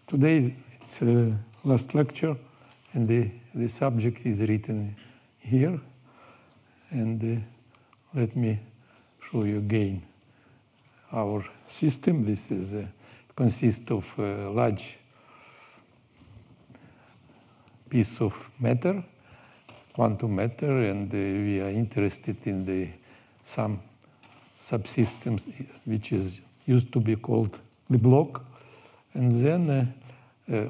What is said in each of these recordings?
Today it's last lecture, and the subject is written here. And let me show you again our system. This is consists of a large piece of matter, quantum matter, and we are interested in some subsystems which is used to be called the block. And then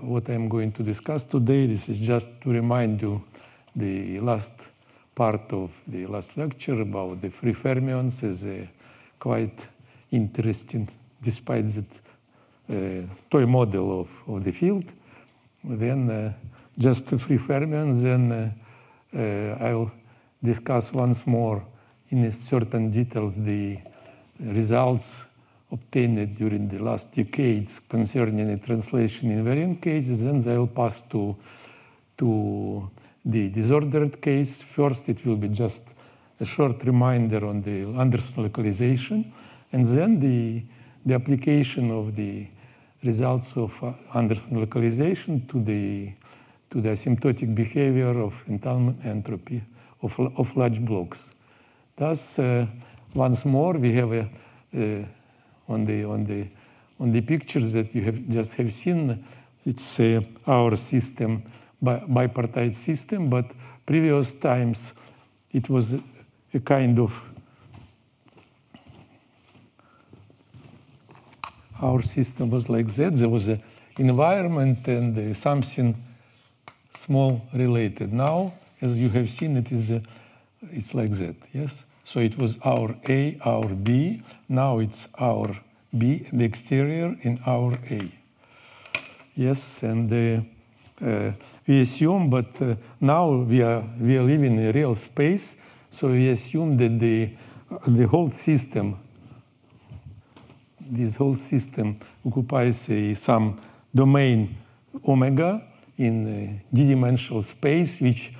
what I'm going to discuss today, this is just to remind you the last part of the last lecture about the free fermions is quite interesting, despite that toy model of the field. Then just the free fermions, then I'll discuss once more in certain details the results obtained during the last decades concerning the translation invariant cases. Then I will pass to the disordered case. First, it will be just a short reminder on the Anderson localization, and then the application of the results of Anderson localization to the asymptotic behavior of entanglement entropy of large blocks. Thus, once more, we have on the pictures that you have seen, it's our system, bipartite system, but previous times it was a kind of our system was like that. There was an environment and something small related. Now, as you have seen, it's like that. Yes. So it was our A, our B. Now it's our B, the exterior, in our A. Yes, and we assume, but now we are living in a real space. So we assume that the whole system, this whole system occupies some domain omega in a d-dimensional space, which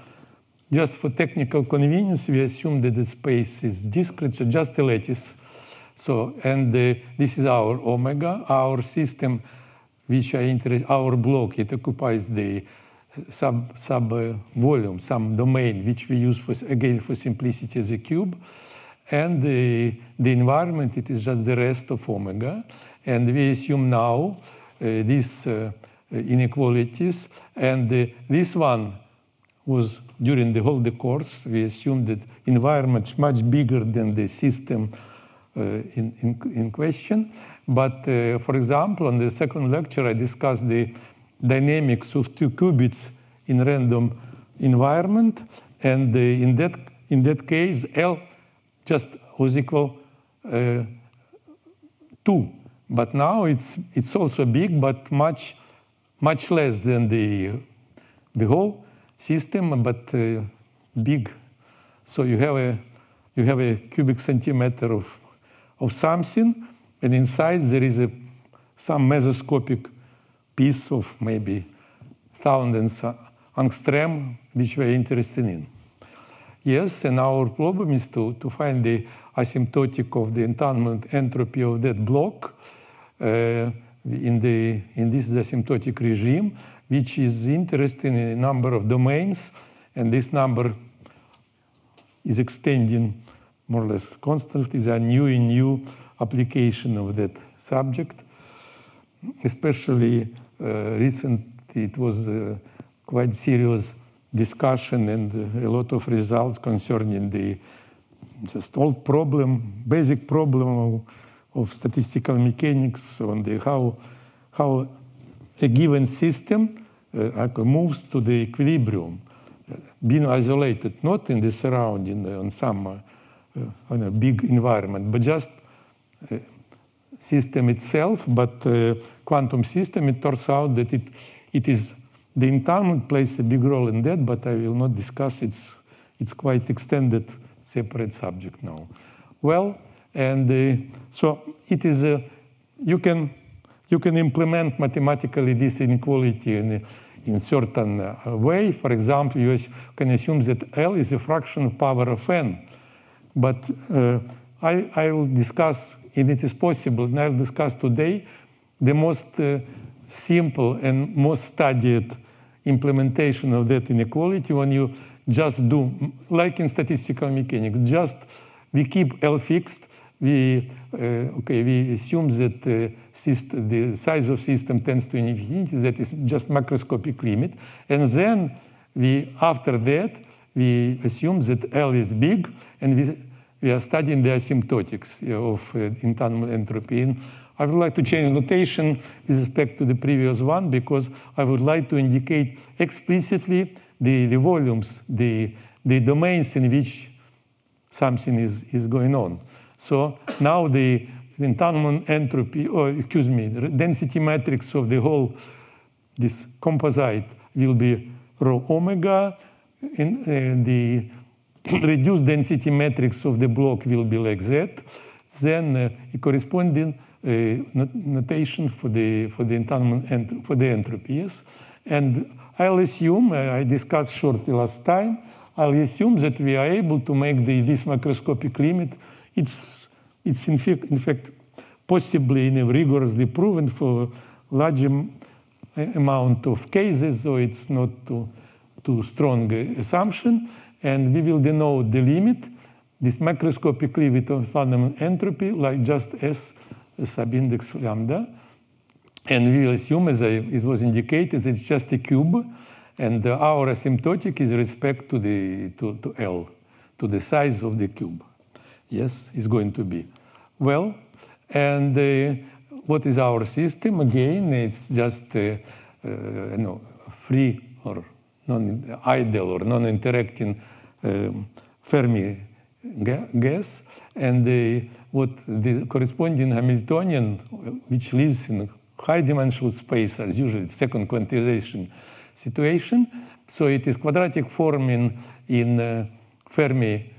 just for technical convenience, we assume that the space is discrete, so just a lattice. So, and this is our omega, our system, which I interest, our block, it occupies the sub volume, some domain, which we use again for simplicity as a cube. And the environment, it is just the rest of omega. And we assume now these inequalities. And this one was during the whole course, we assumed that environment is much bigger than the system in question. But for example, on the second lecture, I discussed the dynamics of two qubits in random environment. And in that case, L just was equal 2. But now it's also big, but much less than the whole system, but big. So you have a cubic centimeter of something, and inside there is some mesoscopic piece of maybe thousands angstrom, which we are interested in. Yes, and our problem is to find the asymptotic of the entanglement entropy of that block in this asymptotic regime, which is interested in a number of domains, and this number is extending more or less constantly. There are new application of that subject. Especially recently, it was quite serious discussion and a lot of results concerning the just old problem, basic problem of statistical mechanics on the how a given system moves to the equilibrium, being isolated, not in the surrounding, on some on a big environment, but just system itself. But quantum system, it turns out that it is the entanglement plays a big role in that, but I will not discuss it. It's quite extended, separate subject now. Well, and so it is you can implement mathematically this inequality in certain way. For example, you can assume that L is a fraction of power of n. But I will discuss, and it is possible, and I will discuss today the most simple and most studied implementation of that inequality when you just do, like in statistical mechanics, just we keep L fixed. We assume that the size of system tends to infinity. That is just macroscopic limit, and then after that we assume that L is big, and we are studying the asymptotics of entanglement entropy. And I would like to change notation with respect to the previous one, because I would like to indicate explicitly the volumes, the domains in which something is going on. So now the entanglement entropy, the density matrix of the whole, this composite, will be rho omega, and the reduced density matrix of the block will be like that. Then a corresponding notation for the entanglement for the entropies. And I'll assume, I discussed shortly last time, I'll assume that we are able to make this macroscopic limit. It's in fact possibly rigorously proven for large amount of cases, so it's not too strong assumption. And we will denote the limit, this macroscopic limit of fundamental entropy, like just as a subindex lambda. And we will assume, as it was indicated, it's just a cube, and our asymptotic is respect to L, to the size of the cube. Yes, it's going to be. Well, and what is our system? Again, it's just free or non-idle or non-interacting Fermi gas, and what the corresponding Hamiltonian, which lives in high-dimensional space, as usually it's second quantization situation. So it is quadratic form in Fermi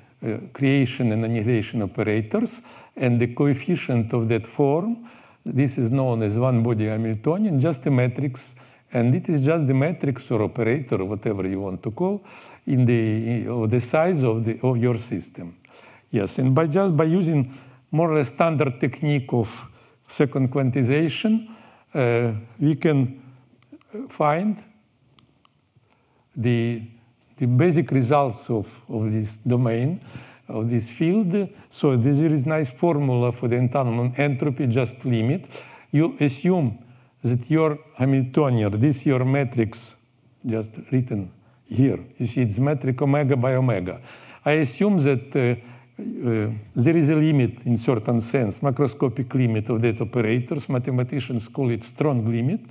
creation and annihilation operators, and the coefficient of that form, this is known as one-body Hamiltonian, just a matrix, and it is just the matrix or operator, whatever you want to call, in the size of your system. Yes, and by using more or less standard technique of second quantization, we can find the basic results of this domain, of this field. So there is nice formula for the entanglement entropy, just limit. You assume that your Hamiltonian, this your matrix, just written here. You see it's metric omega by omega. I assume that there is a limit in certain sense, macroscopic limit of that operators. Mathematicians call it strong limit.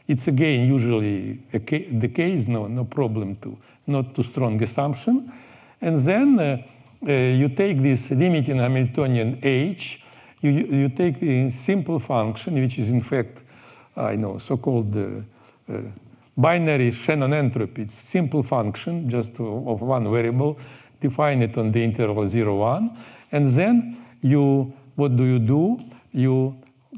It's again usually the case, no problem not too strong assumption. And then you take this limiting Hamiltonian H, you take the simple function, which is in fact, so-called binary Shannon entropy. It's simple function, just of one variable, define it on the interval 0, 1. And then what do?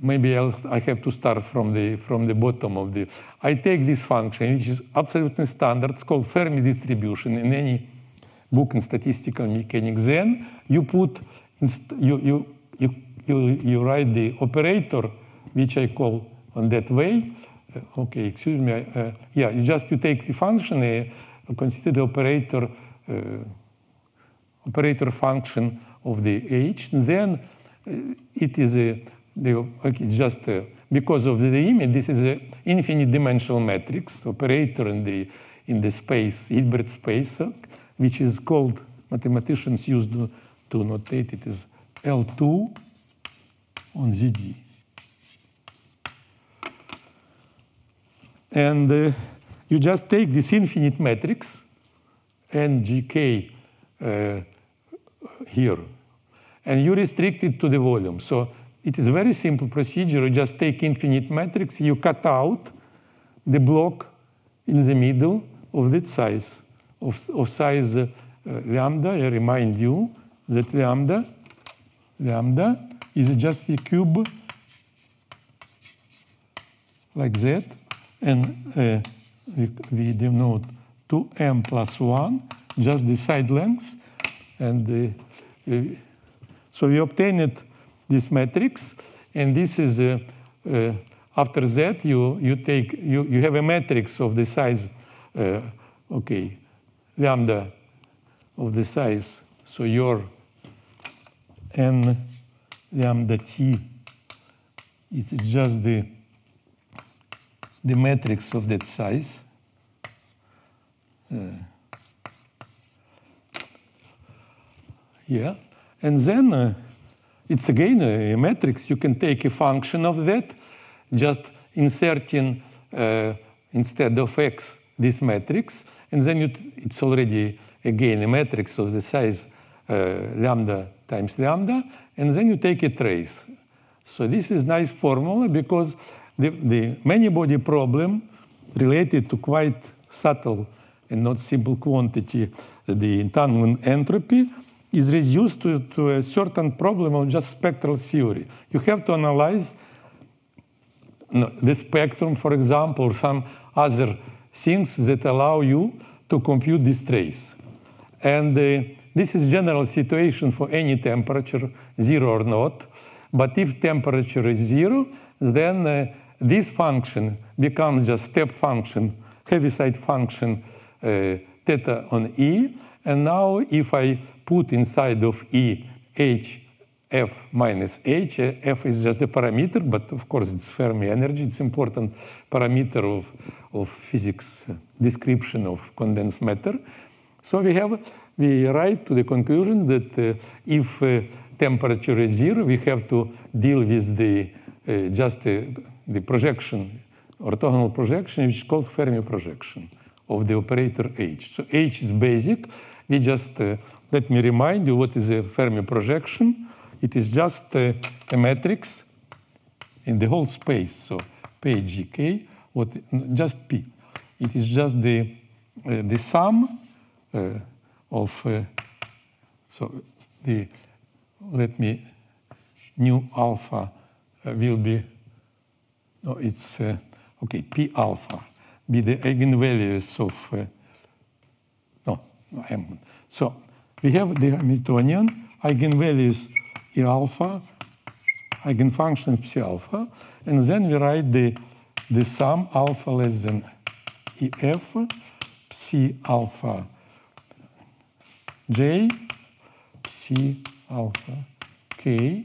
Maybe I have to start from the bottom of the. I take this function, which is absolutely standard. It's called Fermi distribution in any book in statistical mechanics. Then you put you write the operator, which I call on that way. Okay, excuse me. You take the function, consider the operator function of the H. And then it is because of the limit, this is an infinite dimensional matrix operator in the space, Hilbert space, which is called, mathematicians used to notate it as L2 on ZD. And you just take this infinite matrix, NGK here, and you restrict it to the volume. So it is a very simple procedure. You just take infinite matrix, you cut out the block in the middle of that size, of size lambda. I remind you that lambda is just a cube like that, and we denote 2m plus 1, just the side lengths. And so we obtained this matrix, and this is after that, you have a matrix of the size, lambda of the size. So your n lambda t, it is just the matrix of that size. Yeah, and then it's again a matrix. You can take a function of that, just inserting instead of x this matrix, and then it's already again a matrix of the size lambda times lambda, and then you take a trace. So this is nice formula because the many-body problem related to quite subtle and not simple quantity, the entanglement entropy, is reduced to a certain problem of just spectral theory. You have to analyze the spectrum, for example, or some other things that allow you to compute this trace. And this is general situation for any temperature, 0 or not. But if temperature is 0, then this function becomes just step function, Heaviside function, theta on E. And now if I put inside of E h f minus h, f is just a parameter, but of course it's Fermi energy. It's important parameter of physics description of condensed matter. So we write to the conclusion that if temperature is 0, we have to deal with the the projection, orthogonal projection, which is called Fermi projection of the operator H. So H is basic. We just, let me remind you what is a Fermi projection. It is just a matrix in the whole space. So page K, just P. It is just the sum of, let me, nu alpha will be, no, it's, P alpha be the eigenvalues of, so we have the Hamiltonian eigenvalues E alpha, eigenfunction psi alpha, and then we write the sum alpha less than EF, psi alpha J, psi alpha K,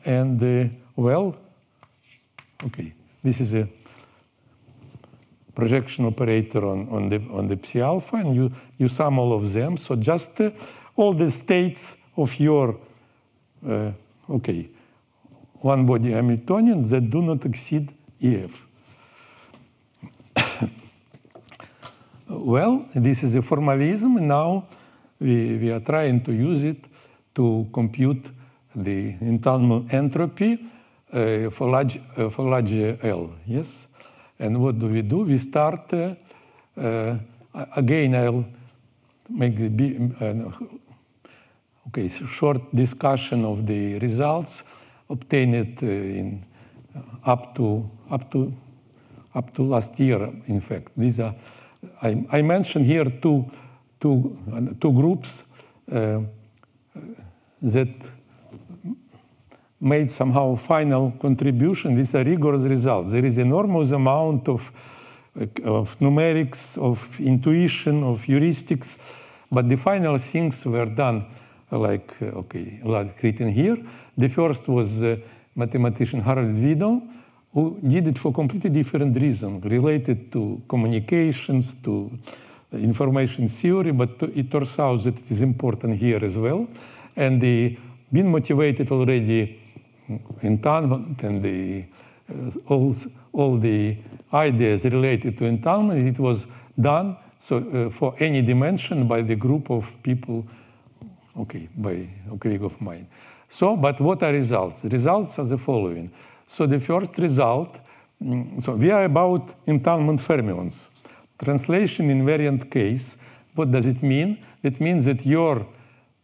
and this is a projection operator on the psi alpha, and you sum all of them. So just all the states of your one-body Hamiltonian that do not exceed EF. Well, this is a formalism. Now we are trying to use it to compute the entanglement entropy for large L. Yes. And what do? We start, again, I'll make short discussion of the results obtained in up to last year, in fact. These are, I mentioned here two groups that made somehow final contribution. These are rigorous results. There is enormous amount of numerics, of intuition, of heuristics, but the final things were done like, written here. The first was mathematician Harold Vidal, who did it for completely different reason, related to communications, to information theory, but it turns out that it is important here as well. And been motivated already entanglement and all the ideas related to entanglement. It was done for any dimension by the group of people, by a colleague of mine. So, but what are results? The results are the following. So the first result, so we are about entanglement fermions. Translation invariant case, what does it mean? It means that your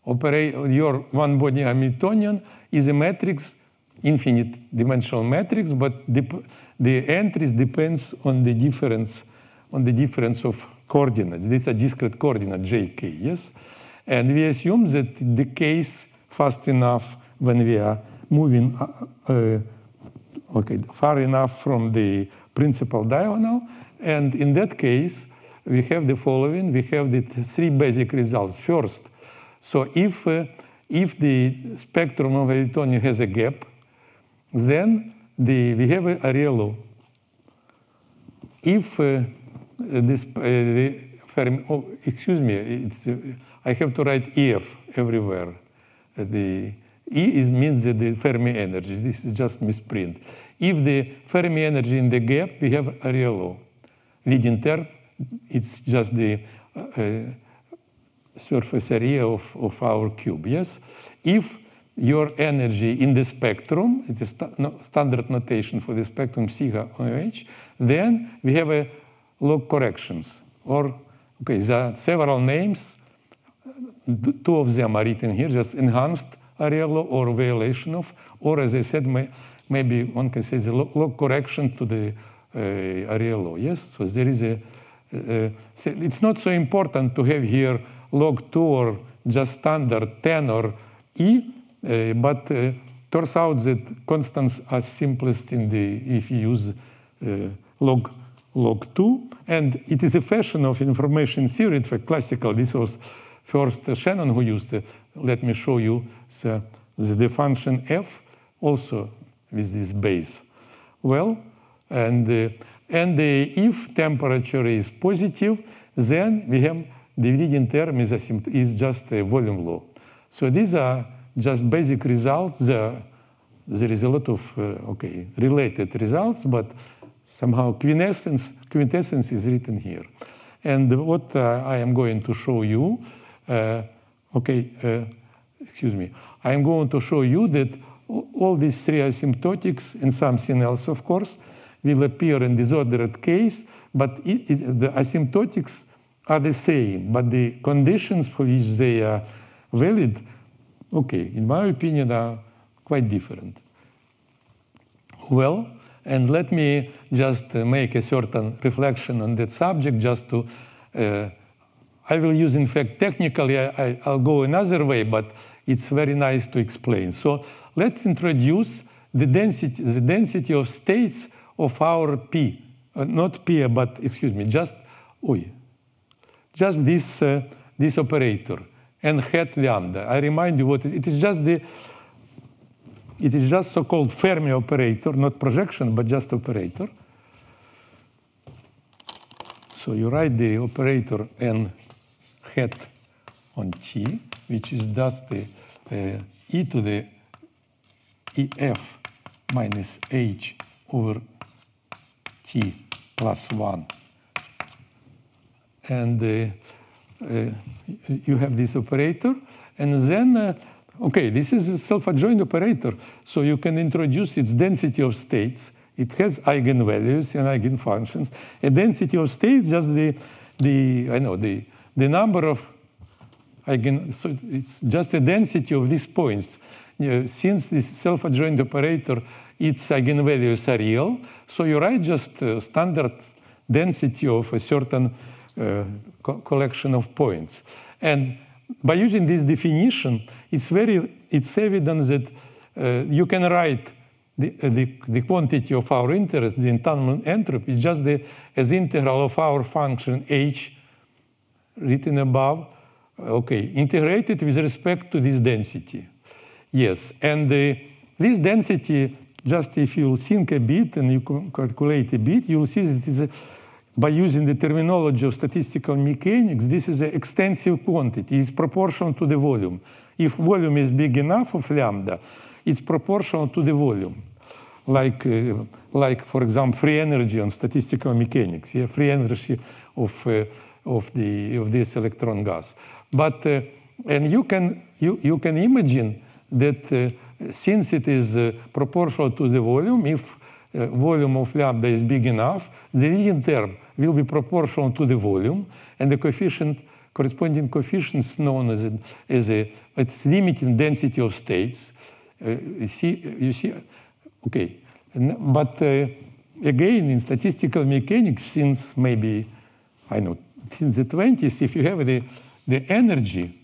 one-body Hamiltonian is a matrix, infinite dimensional matrix, but the entries depends on the difference of coordinates. These are discrete coordinate jk, yes? And we assume that the case fast enough when we are moving okay, far enough from the principal diagonal. And in that case, we have the following. We have the three basic results. First, so if the spectrum of electron has a gap, then we have a real law. If excuse me, I have to write EF everywhere. The E means the Fermi energy. This is just misprint. If the Fermi energy in the gap, we have a real law. Leading term, it's just the surface area of our cube, yes? If your energy in the spectrum, it is standard notation for the spectrum sigma OH, then we have a log corrections. Or, okay, there are several names. Two of them are written here, just enhanced area law or violation of, or as I said, maybe one can say the log correction to the area law, yes? So there is it's not so important to have here log 2 or just standard 10 or E, but turns out that constants are simplest if you use log 2. And it is a fashion of information theory, in fact, classical. This was first Shannon who used it. Let me show you the function f also with this base. Well, and if temperature is positive, then we have the leading term is just a volume law. So these are just basic results. There is a lot of related results, but somehow quintessence is written here. And what I am going to show you, excuse me, I am going to show you that all these three asymptotics and something else, of course, will appear in disordered case, but the asymptotics are the same, but the conditions for which they are valid, in my opinion, are quite different. Well, and let me just make a certain reflection on that subject, just to, I will use, in fact, technically, I'll go another way, but it's very nice to explain. So let's introduce the density of states of our P, not P, but excuse me, just this operator, n hat lambda. I remind you what it is. It is just so-called Fermi operator, not projection, but just operator. So you write the operator n hat on T, which is just the e to the ef minus h over t plus 1. And you have this operator. And then, this is a self-adjoint operator. So you can introduce its density of states. It has eigenvalues and eigenfunctions. A density of states, just the number of so it's just a density of these points. Since this self-adjoint operator, its eigenvalues are real, so you write just standard density of a certain collection of points. And by using this definition, it's evident that you can write the quantity of our interest, the entanglement entropy, just as integral of our function h, written above, integrated with respect to this density. Yes, and this density, just if you think a bit and you calculate a bit, you'll see that it is by using the terminology of statistical mechanics, this is an extensive quantity. It's proportional to the volume. If volume is big enough of lambda, it's proportional to the volume. Like for example, free energy on statistical mechanics, free energy of this electron gas. But and you can imagine that since it is proportional to the volume, if volume of lambda is big enough, the leading term will be proportional to the volume, and the corresponding coefficients known as its limiting density of states. You see, but again, in statistical mechanics, since maybe since the 20s, if you have the energy,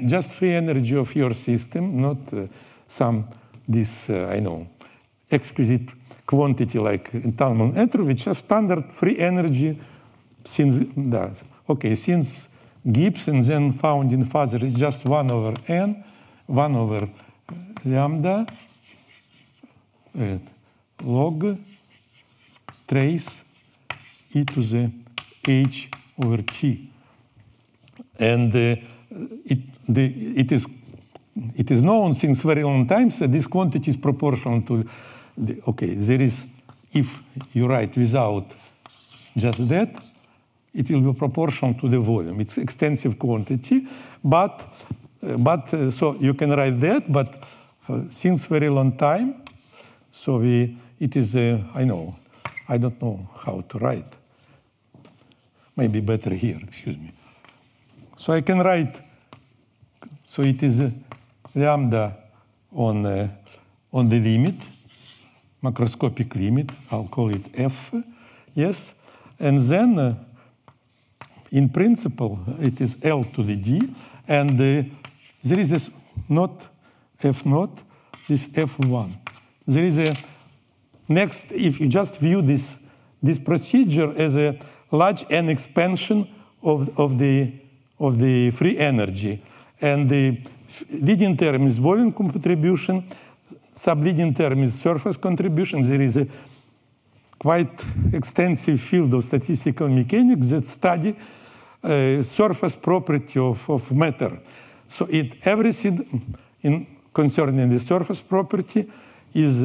just free energy of your system, not exquisite quantity like entanglement entropy, which is standard free energy since that. Okay, since Gibbs and then found in Fuzzer is just 1 over n, 1 over lambda log trace e to the h over t. And it is known since very long times that this quantity is proportional to there is, if you write without just that, it will be proportional to the volume. It's extensive quantity, but so you can write that, but since very long time, so it is, I don't know how to write. Maybe better here, excuse me. So I can write, so it is lambda on the limit, macroscopic limit, I'll call it f, yes, and then in principle it is L to the D, and there is this not f naught, this f1. There is a next, if you just view this procedure as a large n expansion of the free energy, and the leading term is volume contribution, subleading term is surface contribution. There is a quite extensive field of statistical mechanics that study surface property of matter. So everything concerning the surface property is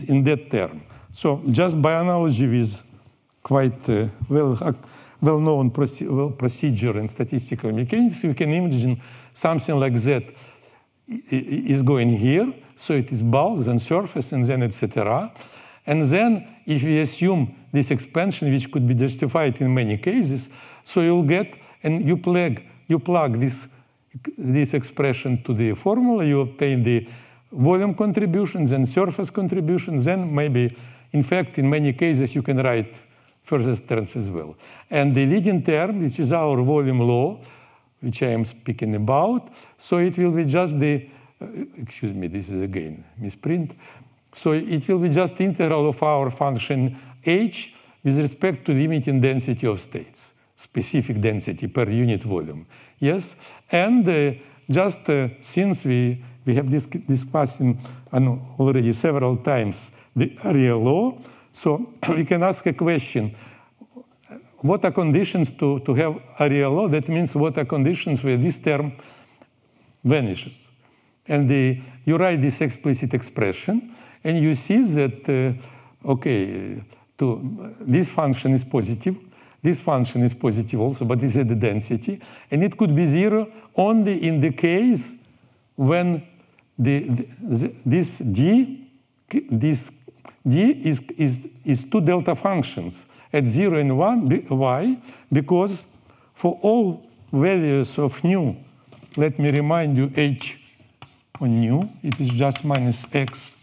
in that term. So just by analogy with quite well-known procedure in statistical mechanics, we can imagine something like that is going here. So it is bulk, then surface, and then etc. And then if we assume this expansion, which could be justified in many cases, so you'll get, and you plug this expression to the formula, you obtain the volume contributions and surface contributions, then maybe, in fact, in many cases, you can write further terms as well. And the leading term, which is our volume law, which I am speaking about, so it will be just the, excuse me, this is again misprint. So it will be just integral of our function h with respect to limiting density of states, specific density per unit volume. Yes, and just since we have discussed already several times the area law, so we can ask a question. What are conditions to have area law? That means what are conditions where this term vanishes? And you write this explicit expression, and you see that, this function is positive. This function is positive also, but it's at the density. And it could be 0 only in the case when this D is two delta functions at 0 and 1. Why? Because for all values of nu, let me remind you, h on nu, it is just minus x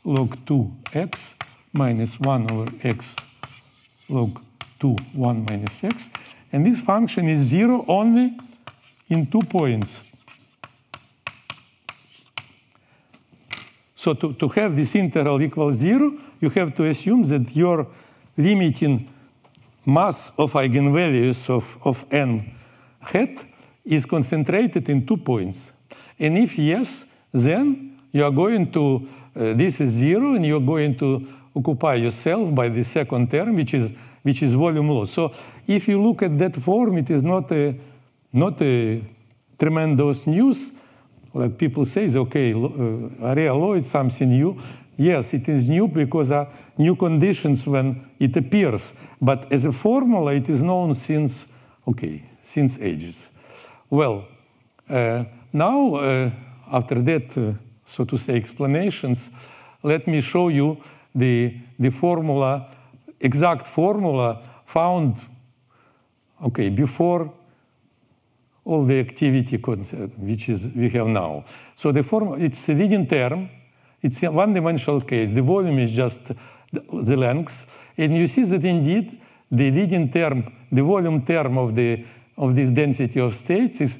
log 2x minus 1 over x log 2, 1 minus x. And this function is 0 only in 2 points. So to have this integral equal 0, you have to assume that your limiting mass of eigenvalues of n hat is concentrated in 2 points. And if yes, then you are going to, this is 0, and you're going to occupy yourself by the second term, which is volume law. So if you look at that form, it is not a tremendous news. Like people say, okay, area law is something new. Yes, it is new because new conditions when it appears. But as a formula, it is known since ages. Well, now, after that, so to say, explanations, let me show you the formula, exact formula found, before all the activity which we have now. So the formula, it's a leading term. It's a one-dimensional case. The volume is just the length. And you see that indeed the leading term, the volume term of this density of states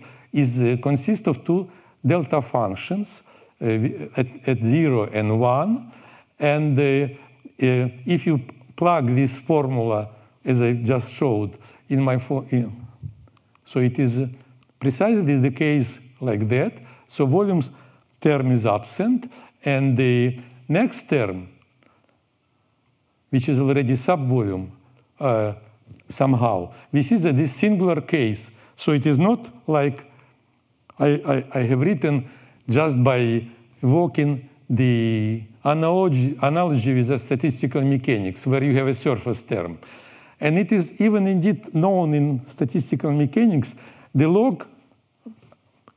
consists of two delta functions at 0 and 1. And if you plug this formula, as I just showed, in my so it is precisely the case like that. So volumes term is absent, and the next term, which is already subvolume somehow, we see that this singular case. So it is not like I have written just by evoking the analogy with the statistical mechanics, where you have a surface term. And it is even indeed known in statistical mechanics, the log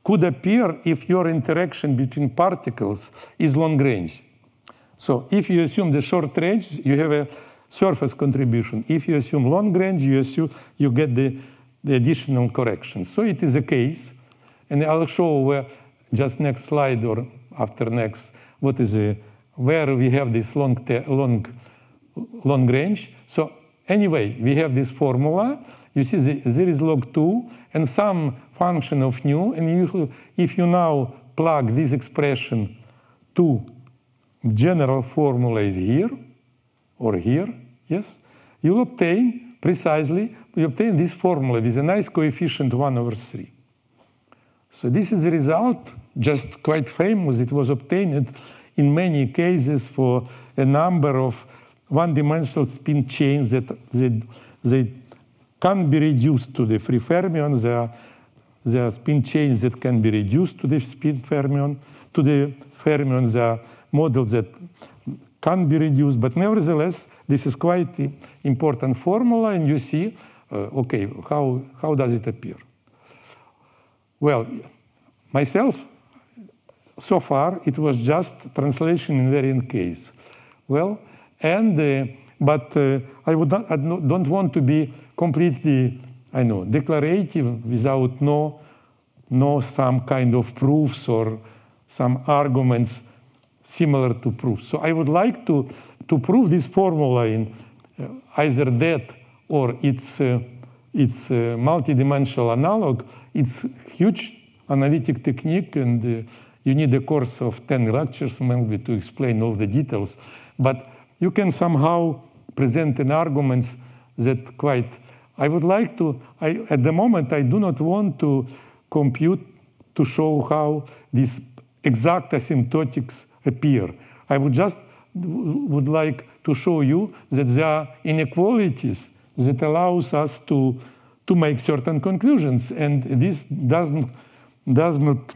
could appear if your interaction between particles is long range. So if you assume the short range, you have a surface contribution. If you assume long range, you get the additional corrections. So it is a case, and I'll show where, just next slide or after next, what is where we have this long range. So anyway, we have this formula. You see there is log 2 and some function of nu, and if you now plug this expression to the general formula is here or here, yes, you'll obtain precisely, you obtain this formula with a nice coefficient 1/3. So this is the result, just quite famous. It was obtained in many cases for a number of one-dimensional spin chains that they can be reduced to the free fermions. There are spin chains that can be reduced to the spin fermion, to the fermions. There are models that can be reduced, but nevertheless, this is quite an important formula, and you see, okay, how does it appear? Well, myself, so far, it was just translation invariant case. Well, and but I don't want to be completely, declarative without no some kind of proofs or some arguments similar to proofs. So I would like to prove this formula in either that or its multidimensional analog. It's huge analytic technique, and you need a course of 10 lectures maybe to explain all the details. But you can somehow present an arguments that quite, I would like to, at the moment, I do not want to compute to show how these exact asymptotics appear. I would like to show you that there are inequalities that allows us to make certain conclusions, and this does not,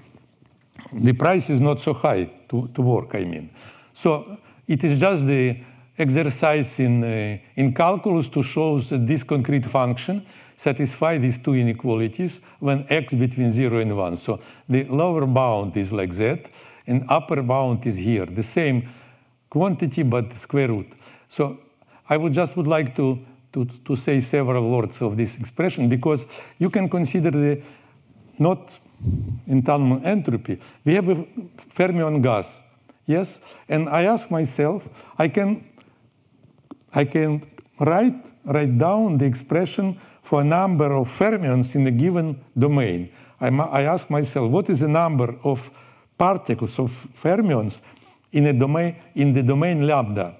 the price is not so high to work, I mean. So it is just the exercise in calculus to show that this concrete function satisfies these two inequalities when x between 0 and 1. So the lower bound is like that, and upper bound is here, the same quantity but square root. So I would like to say several words of this expression, because you can consider the not entanglement entropy. We have a fermion gas, yes, and I ask myself, I can write down the expression for a number of fermions in a given domain. I ask myself, what is the number of particles of fermions in the domain lambda?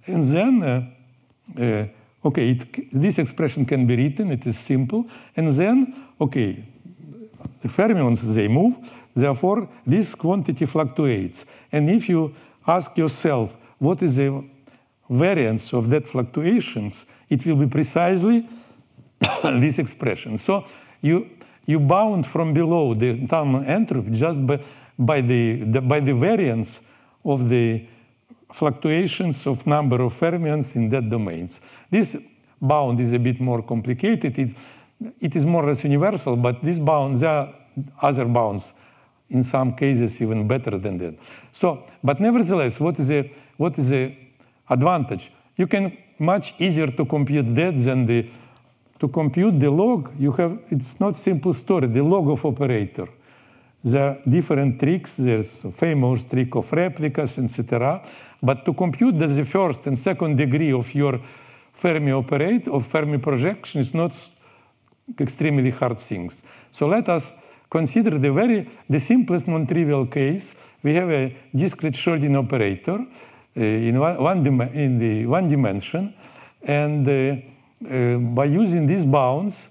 And then, okay, this expression can be written, it is simple. And then, okay, the fermions, they move, therefore this quantity fluctuates. And if you ask yourself, what is the variance of that fluctuations, it will be precisely this expression. So you bound from below the entanglement entropy just by the variance of the fluctuations of number of fermions in that domains. This bound is a bit more complicated. It is more or less universal, but this bound, there are other bounds, in some cases even better than that. So, but nevertheless, what is the advantage? You can much easier to compute that than to compute the log. It's not simple story, the log of operator. There are different tricks. There's a famous trick of replicas, etc. But to compute the first and second degree of your Fermi operator, of Fermi projection, is not extremely hard things. So let us consider the simplest non-trivial case. We have a discrete Schrödinger operator. in the one dimension, and by using these bounds,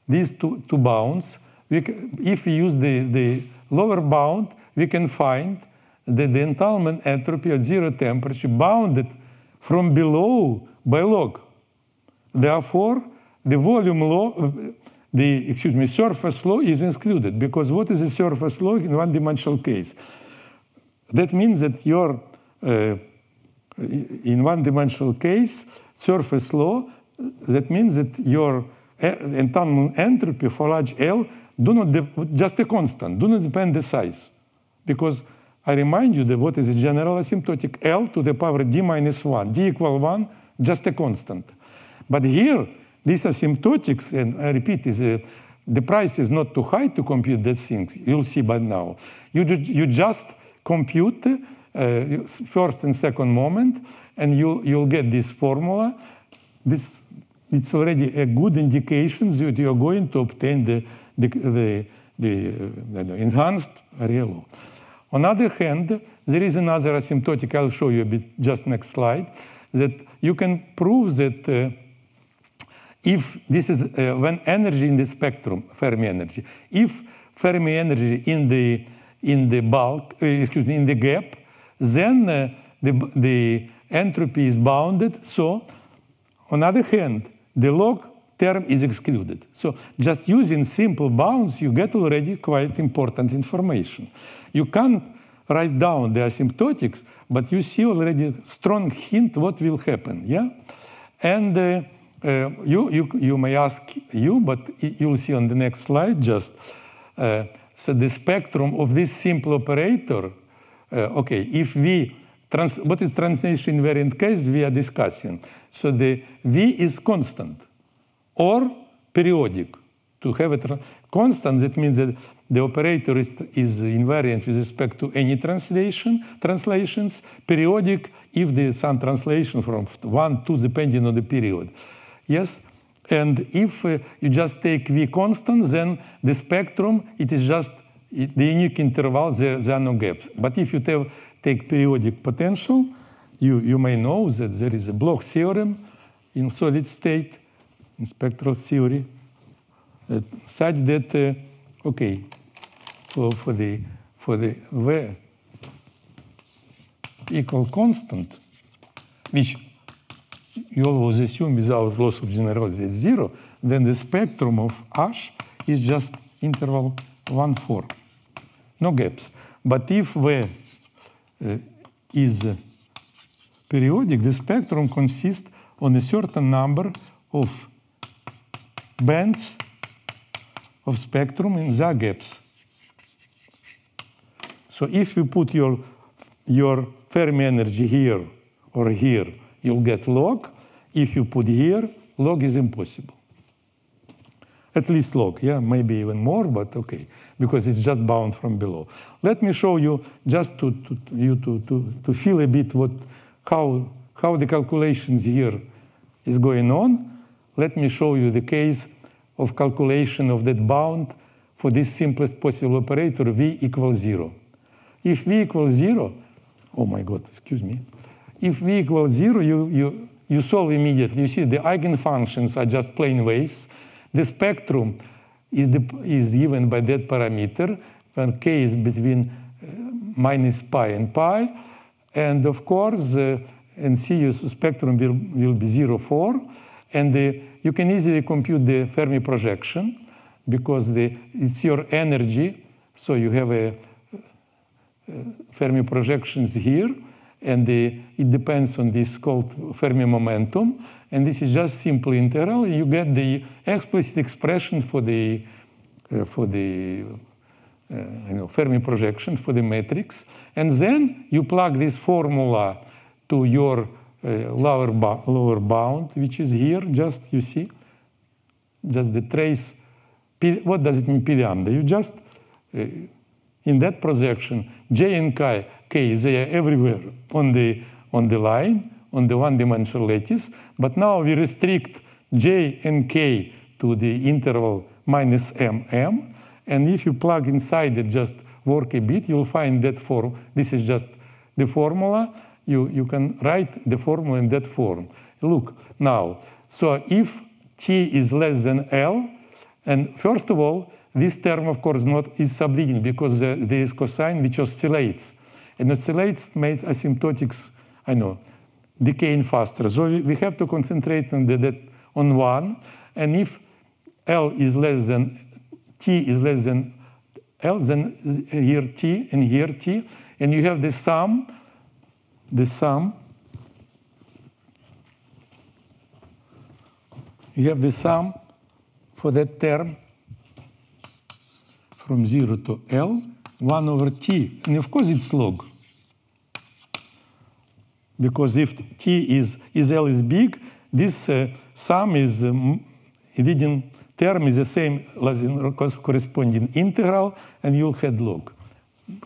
these two bounds, if we use the lower bound, we can find that the entanglement entropy at zero temperature bounded from below by log. Therefore, the volume law, surface law is excluded, because what is a surface law in one-dimensional case? That means that your in one-dimensional case, surface law, that means that your entanglement entropy for large L just a constant, do not depend the size. Because I remind you that what is a general asymptotic L to the power d minus 1, d equal 1, just a constant. But here, these asymptotics, and I repeat, the price is not too high to compute these things. You'll see by now. You just compute first and second moment, and you'll get this formula. It's already a good indication that you're going to obtain the enhanced real law. On the other hand, there is another asymptotic. I'll show you a bit just next slide, that you can prove that if this is when energy in the spectrum, Fermi energy, if Fermi energy in the bulk, in the gap, then the entropy is bounded. So, on the other hand, the log term is excluded. So, just using simple bounds, you get already quite important information. You can't write down the asymptotics, but you see already strong hint what will happen. Yeah, and you may ask but you'll see on the next slide just. So the spectrum of this simple operator, okay, if V, what is translation invariant case we are discussing. So the V is constant or periodic. To have a constant, that means that the operator is invariant with respect to any translations, periodic if there is some translation from 1 to depending on the period. Yes, and if you just take V constant, then the spectrum, it is just the unique interval, there are no gaps. But if you take periodic potential, you may know that there is a Bloch theorem in solid state, in spectral theory, such that, okay, for the V equal constant, which you always assume without loss of generality is 0, then the spectrum of H is just interval 1, 4. No gaps. But if V is periodic, the spectrum consists on a certain number of bands of spectrum in the gaps. So if you put your Fermi energy here or here, you'll get log. If you put here, log is impossible. At least log, yeah, maybe even more, but okay, because it's just bound from below. Let me show you just to feel a bit how the calculations here is going on. Let me show you the case of calculation of that bound for this simplest possible operator, V equals 0. If V equals 0, oh my God, excuse me. If V equals 0, you solve immediately. You see the eigenfunctions are just plane waves. The spectrum is given by that parameter when k is between minus pi and pi. And of course, and CU spectrum will be 0, 4. And you can easily compute the Fermi projection because it's your energy. So you have a Fermi projections here. And it depends on this called Fermi momentum. And this is just simple integral. You get the explicit expression for the Fermi projection for the matrix. And then you plug this formula to your lower bound, which is here, just, you see, just the trace. What does it mean, P lambda? You just, in that projection, J and K, they are everywhere on the line, on the one-dimensional lattice. But now we restrict J and K to the interval minus M. And if you plug inside it, just work a bit, you'll find that this is just the formula. you can write the formula in that form. Look now. So if t is less than L, and first of all, this term, of course, is subleading because there is cosine which oscillates. And oscillates makes asymptotics, decaying faster. So we have to concentrate on that on 1. And if L is less than, T is less than L, then here T and here T. And you have the sum, you have the sum for that term from 0 to L, 1 over T. And of course it's log. Because if T is L is big, this sum is, leading term is the same as in corresponding integral, and you'll have log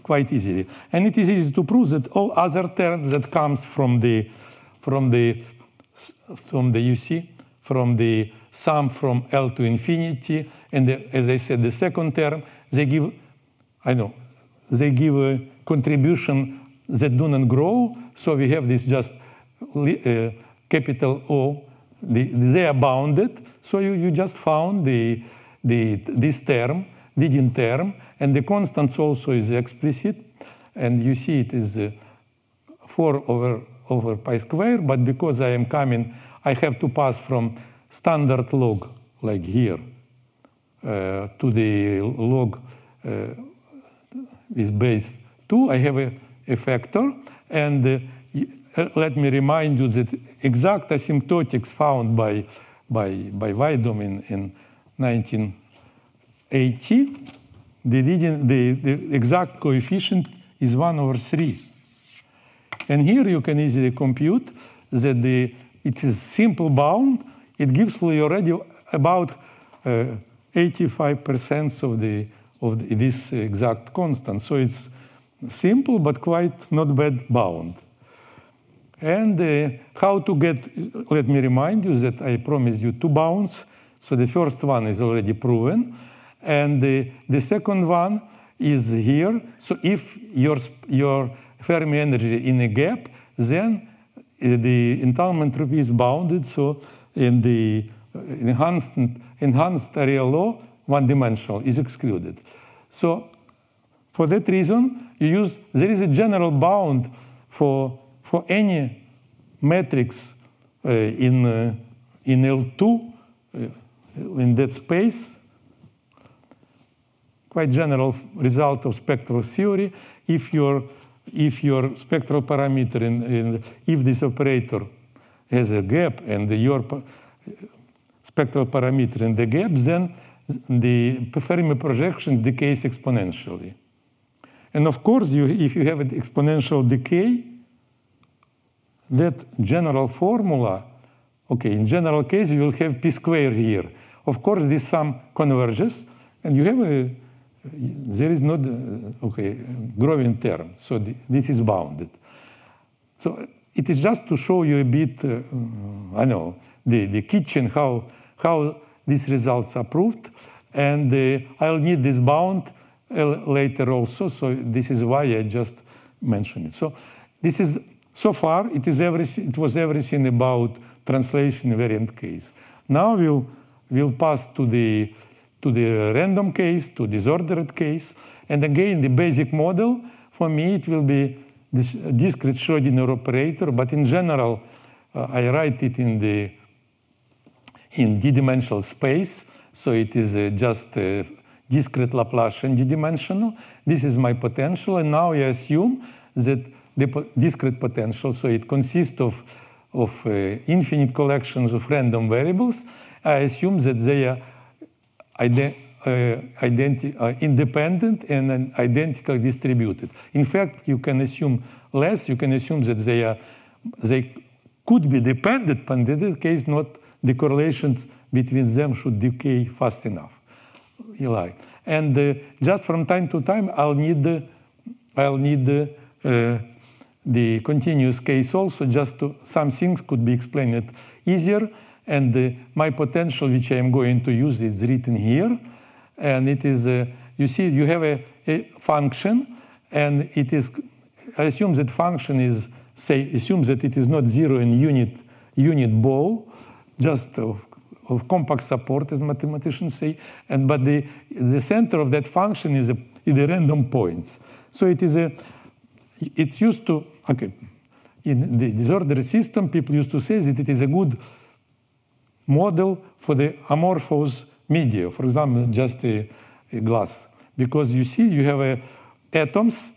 quite easily. And it is easy to prove that all other terms that comes from the sum from L to infinity, and as I said, the second term, they give a contribution that do not grow. So we have this just capital O. They are bounded. So you just found this term, leading term, and the constants also is explicit. And you see it is 4 over pi squared. But because I have to pass from standard log, like here, to the log is base 2. I have a factor. And let me remind you that exact asymptotics found by Weidom in 1980, the exact coefficient is 1 over 3. And here you can easily compute that it is simple bound. It gives you already about 85% of this exact constant. So it's simple, but quite not bad bound. And how to get, let me remind you that I promised you 2 bounds. So the first one is already proven. And the second one is here. So if your Fermi energy in a gap, then the entanglement entropy is bounded. So in the enhanced area law, one-dimensional is excluded. So for that reason, there is a general bound for any matrix in L2 in that space, quite general result of spectral theory. If your spectral parameter if this operator has a gap and your spectral parameter in the gap, then the Fermi projections decays exponentially. And of course, if you have an exponential decay, that general formula, in general case, you will have p squared here. Of course, this sum converges, and you have there is not, growing term. So this is bounded. So it is just to show you a bit, the kitchen, how these results are proved. And I'll need this bound later also. So this is why I just mentioned it. So this is, so far, it was everything about translation invariant case. Now we'll pass to the random case, to disordered case. And again, the basic model, for me, it will be this discrete Schrödinger operator. But in general, I write it in d-dimensional space. So it is just a discrete Laplacian d-dimensional. This is my potential. And now I assume that the discrete potential, so it consists of infinite collections of random variables. I assume that they are independent and identically distributed. In fact, you can assume less. You can assume that they could be dependent, but in that case, not the correlations between them should decay fast enough. And just from time to time, I'll need the continuous case also, just to some things could be explained easier. And my potential, which I am going to use, is written here. And it is, you see, you have a function, and it is, I assume that function is say, assume that it is not zero in unit ball, just of compact support, as mathematicians say, but the center of that function is the random points. So it's used to, okay, in the disordered system, people used to say that it is a good model for the amorphous media, for example, just a glass. Because you see, you have atoms,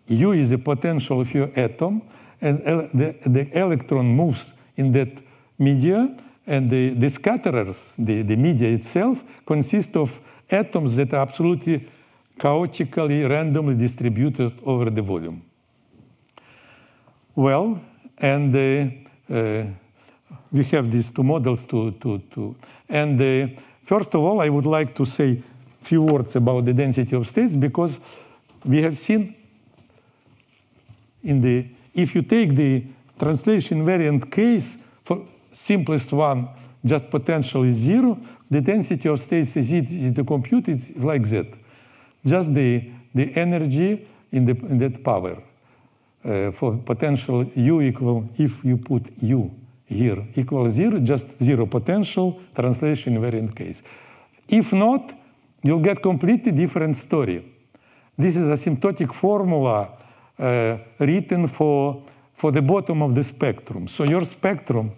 U is the potential of your atom, and the electron moves in that media, and the scatterers, the media itself, consist of atoms that are absolutely chaotically, randomly distributed over the volume. Well, and we have these two models and first of all, I would like to say a few words about the density of states, because we have seen if you take the translation invariant case, for simplest one, just potential is zero, the density of states is the compute is like that. Just the energy in that power. For potential U equal, if you put U here equals zero, just zero potential, translation invariant case. If not, you'll get completely different story. This is a asymptotic formula written for the bottom of the spectrum. So your spectrum,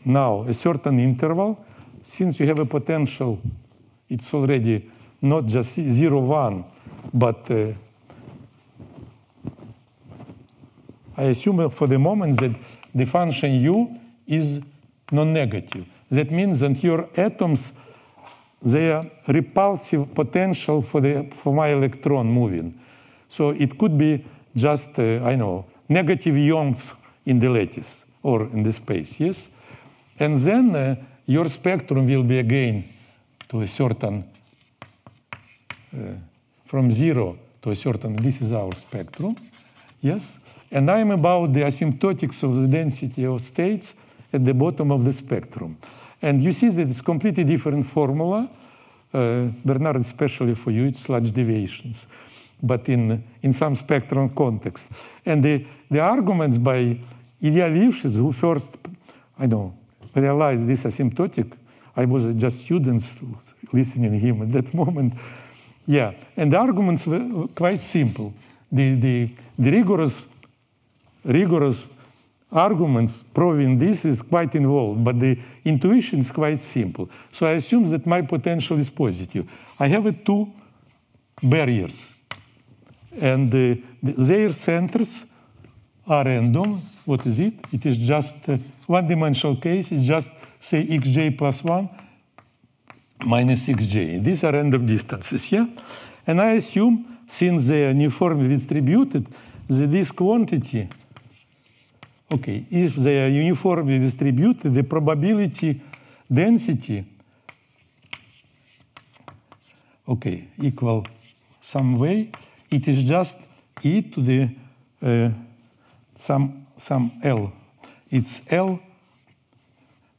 now a certain interval, since you have a potential, it's already not just 0, 1, but I assume for the moment that the function U is non-negative. That means that your atoms, they are repulsive potential for my electron moving. So it could be just, I know, negative ions in the lattice or in the space, yes? And then your spectrum will be again to a certain, from 0 to a certain, this is our spectrum, yes? And I'm about the asymptotics of the density of states at the bottom of the spectrum. And you see that it's completely different formula. Bernard, especially for you, it's large deviations, but in some spectrum context. And the arguments by Ilya Lifshitz, who first, realized this asymptotic, I was just students listening to him at that moment. Yeah, and the arguments were quite simple. The rigorous arguments proving this is quite involved, but the intuition is quite simple. So I assume that my potential is positive. I have two barriers, and their centers are random. What is it? It is just one-dimensional case. It's just, say, xj plus 1 minus xj. These are random distances, yeah? And I assume, since they are uniformly distributed, that this quantity, okay, if they are uniformly distributed, the probability density, okay, equal some way, it is just e to the some L. It's L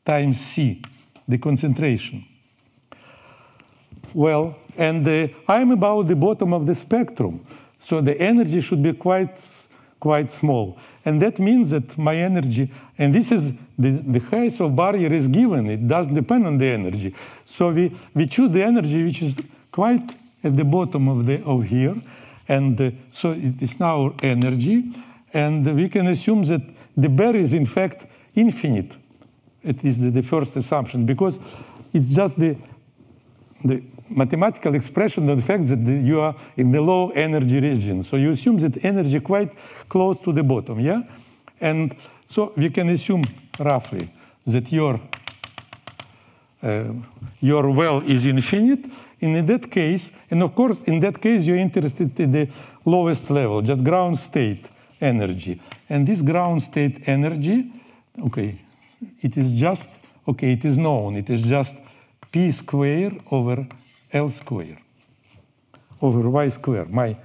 times C, the concentration. Well, and I'm about the bottom of the spectrum, so the energy should be quite small. And that means that my energy, and this is the height of barrier is given, it doesn't depend on the energy. So we choose the energy which is quite at the bottom of here, and so it is now energy, and we can assume that the barrier is in fact infinite. It is the first assumption, because it's just the mathematical expression of the fact that you are in the low energy region. So you assume that energy quite close to the bottom, yeah? And so we can assume roughly that your well is infinite. And in that case, and of course, in that case, you're interested in the lowest level, just ground state energy. And this ground state energy, okay, it is just, okay, it is known. It is just p squared over L squared over y squared, my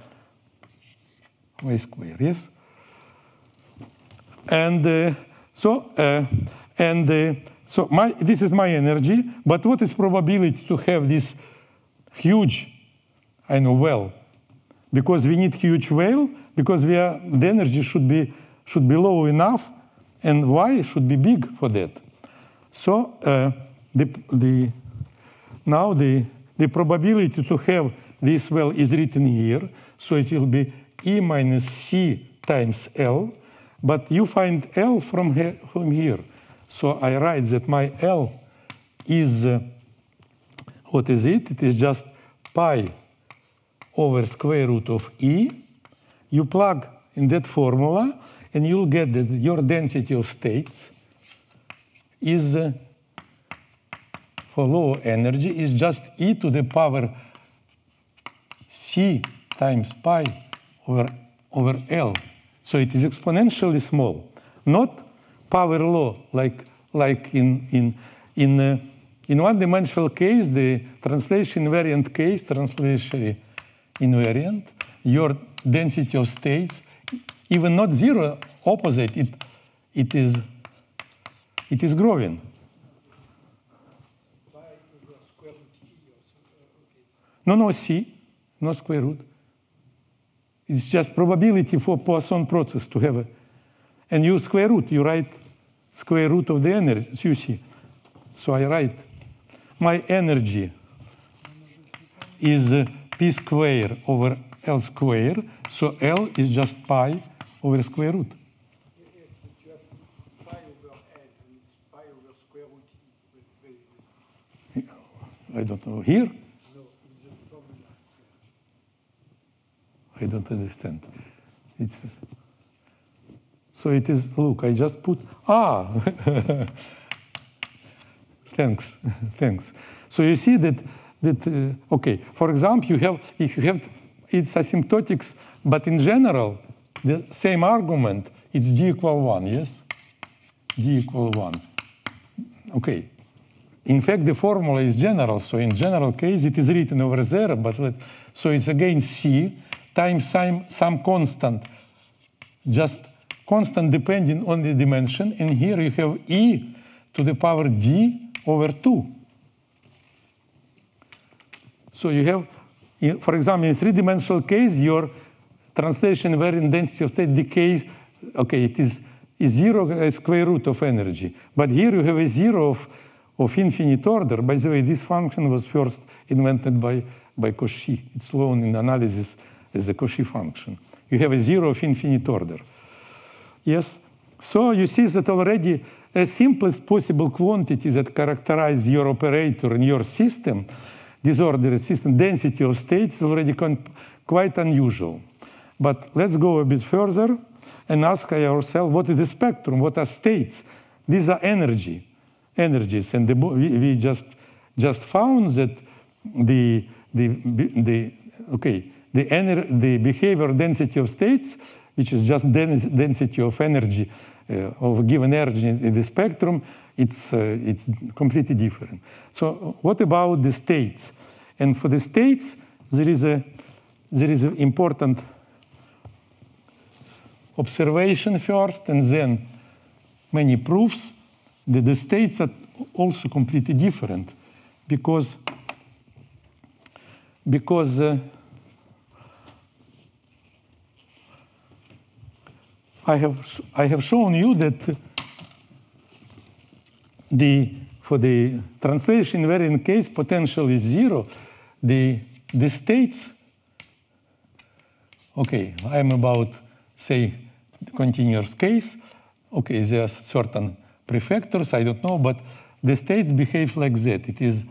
y squared, yes? And so this is my energy, but what is probability to have this huge, well? Because we need huge well, because the energy should should be low enough, and y should be big for that. So now the probability to have this well is written here. So it will be E minus C times L. But you find L from here. So I write that my L is, what is it? It is just pi over square root of E. You plug in that formula, and you'll get that your density of states is, for low energy, is just E to the power C times pi over L. So it is exponentially small, not power law like in one-dimensional case, the translation invariant case, translation invariant, your density of states, even not zero, opposite, it is growing. No, C, no square root. It's just probability for Poisson process to have and you square root, you write square root of the energy, you see. So I write my energy is P square over L square, so L is just pi over square root. Yes, but you have pi over L, and it's pi over square root. I don't know, here? No, in the formula. I don't understand. So it is, look, I just put, thanks. So you see that okay, for example, if you have, it's asymptotics, but in general, the same argument, it's d equal 1, yes? D equal 1. Okay. In fact, the formula is general, so in general case, it is written over there, so it's again C times some constant, just constant depending on the dimension, and here you have E to the power D over 2. So you have, for example, in three-dimensional case, your translation invariant density of state decays, okay, it is zero square root of energy. But here you have a zero of infinite order. By the way, this function was first invented by Cauchy. It's known in analysis as the Cauchy function. You have a zero of infinite order. Yes, so you see that already the simplest possible quantity that characterize your operator in your system, disordered system, density of states, is already quite unusual. But let's go a bit further and ask ourselves, what is the spectrum? What are states? These are energies. And we just found that the behavior density of states, which is just density of energy, of a given energy in the spectrum, it's completely different. So what about the states? And for the states, there is an important observation first, and then many proofs that the states are also completely different, because I have shown you that for the translation invariant case, potential is zero. The states, okay, I'm about, say, continuous case. Okay, there are certain prefactors, I don't know, but the states behave like that. It is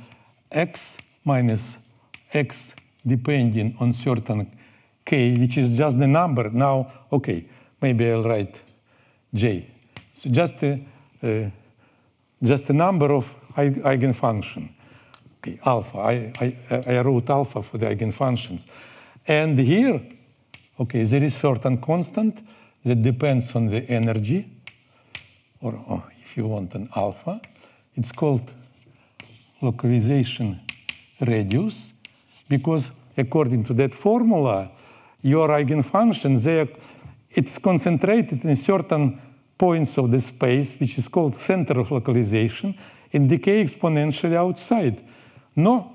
x minus x depending on certain k, which is just the number. Now, okay, maybe I'll write j. So just a number of eigenfunction. Okay, alpha. I wrote alpha for the eigenfunctions. And here, okay, there is certain constant that depends on the energy, or if you want an alpha. It's called localization radius, because according to that formula, your eigenfunctions, it's concentrated in certain points of the space, which is called center of localization, and decay exponentially outside. No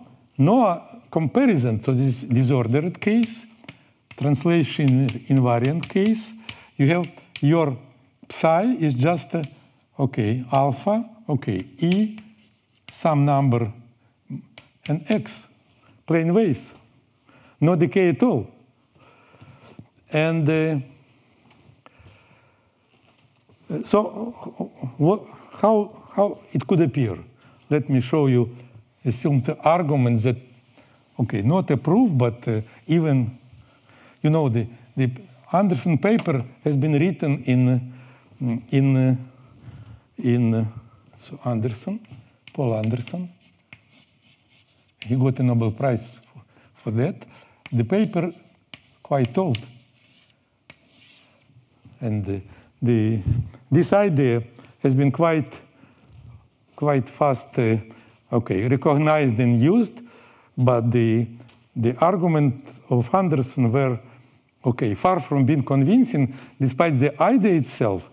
comparison to this disordered case, translation invariant case. You have your psi is just, okay, alpha, okay, E, some number, and X, plane waves. No decay at all. And so how it could appear? Let me show you assumed arguments that, okay, not a proof, but even, you know, the Anderson paper has been written so Paul Anderson. He got a Nobel Prize for that. The paper quite old, and this idea has been quite fast, recognized and used. But the arguments of Anderson were, far from being convincing, despite the idea itself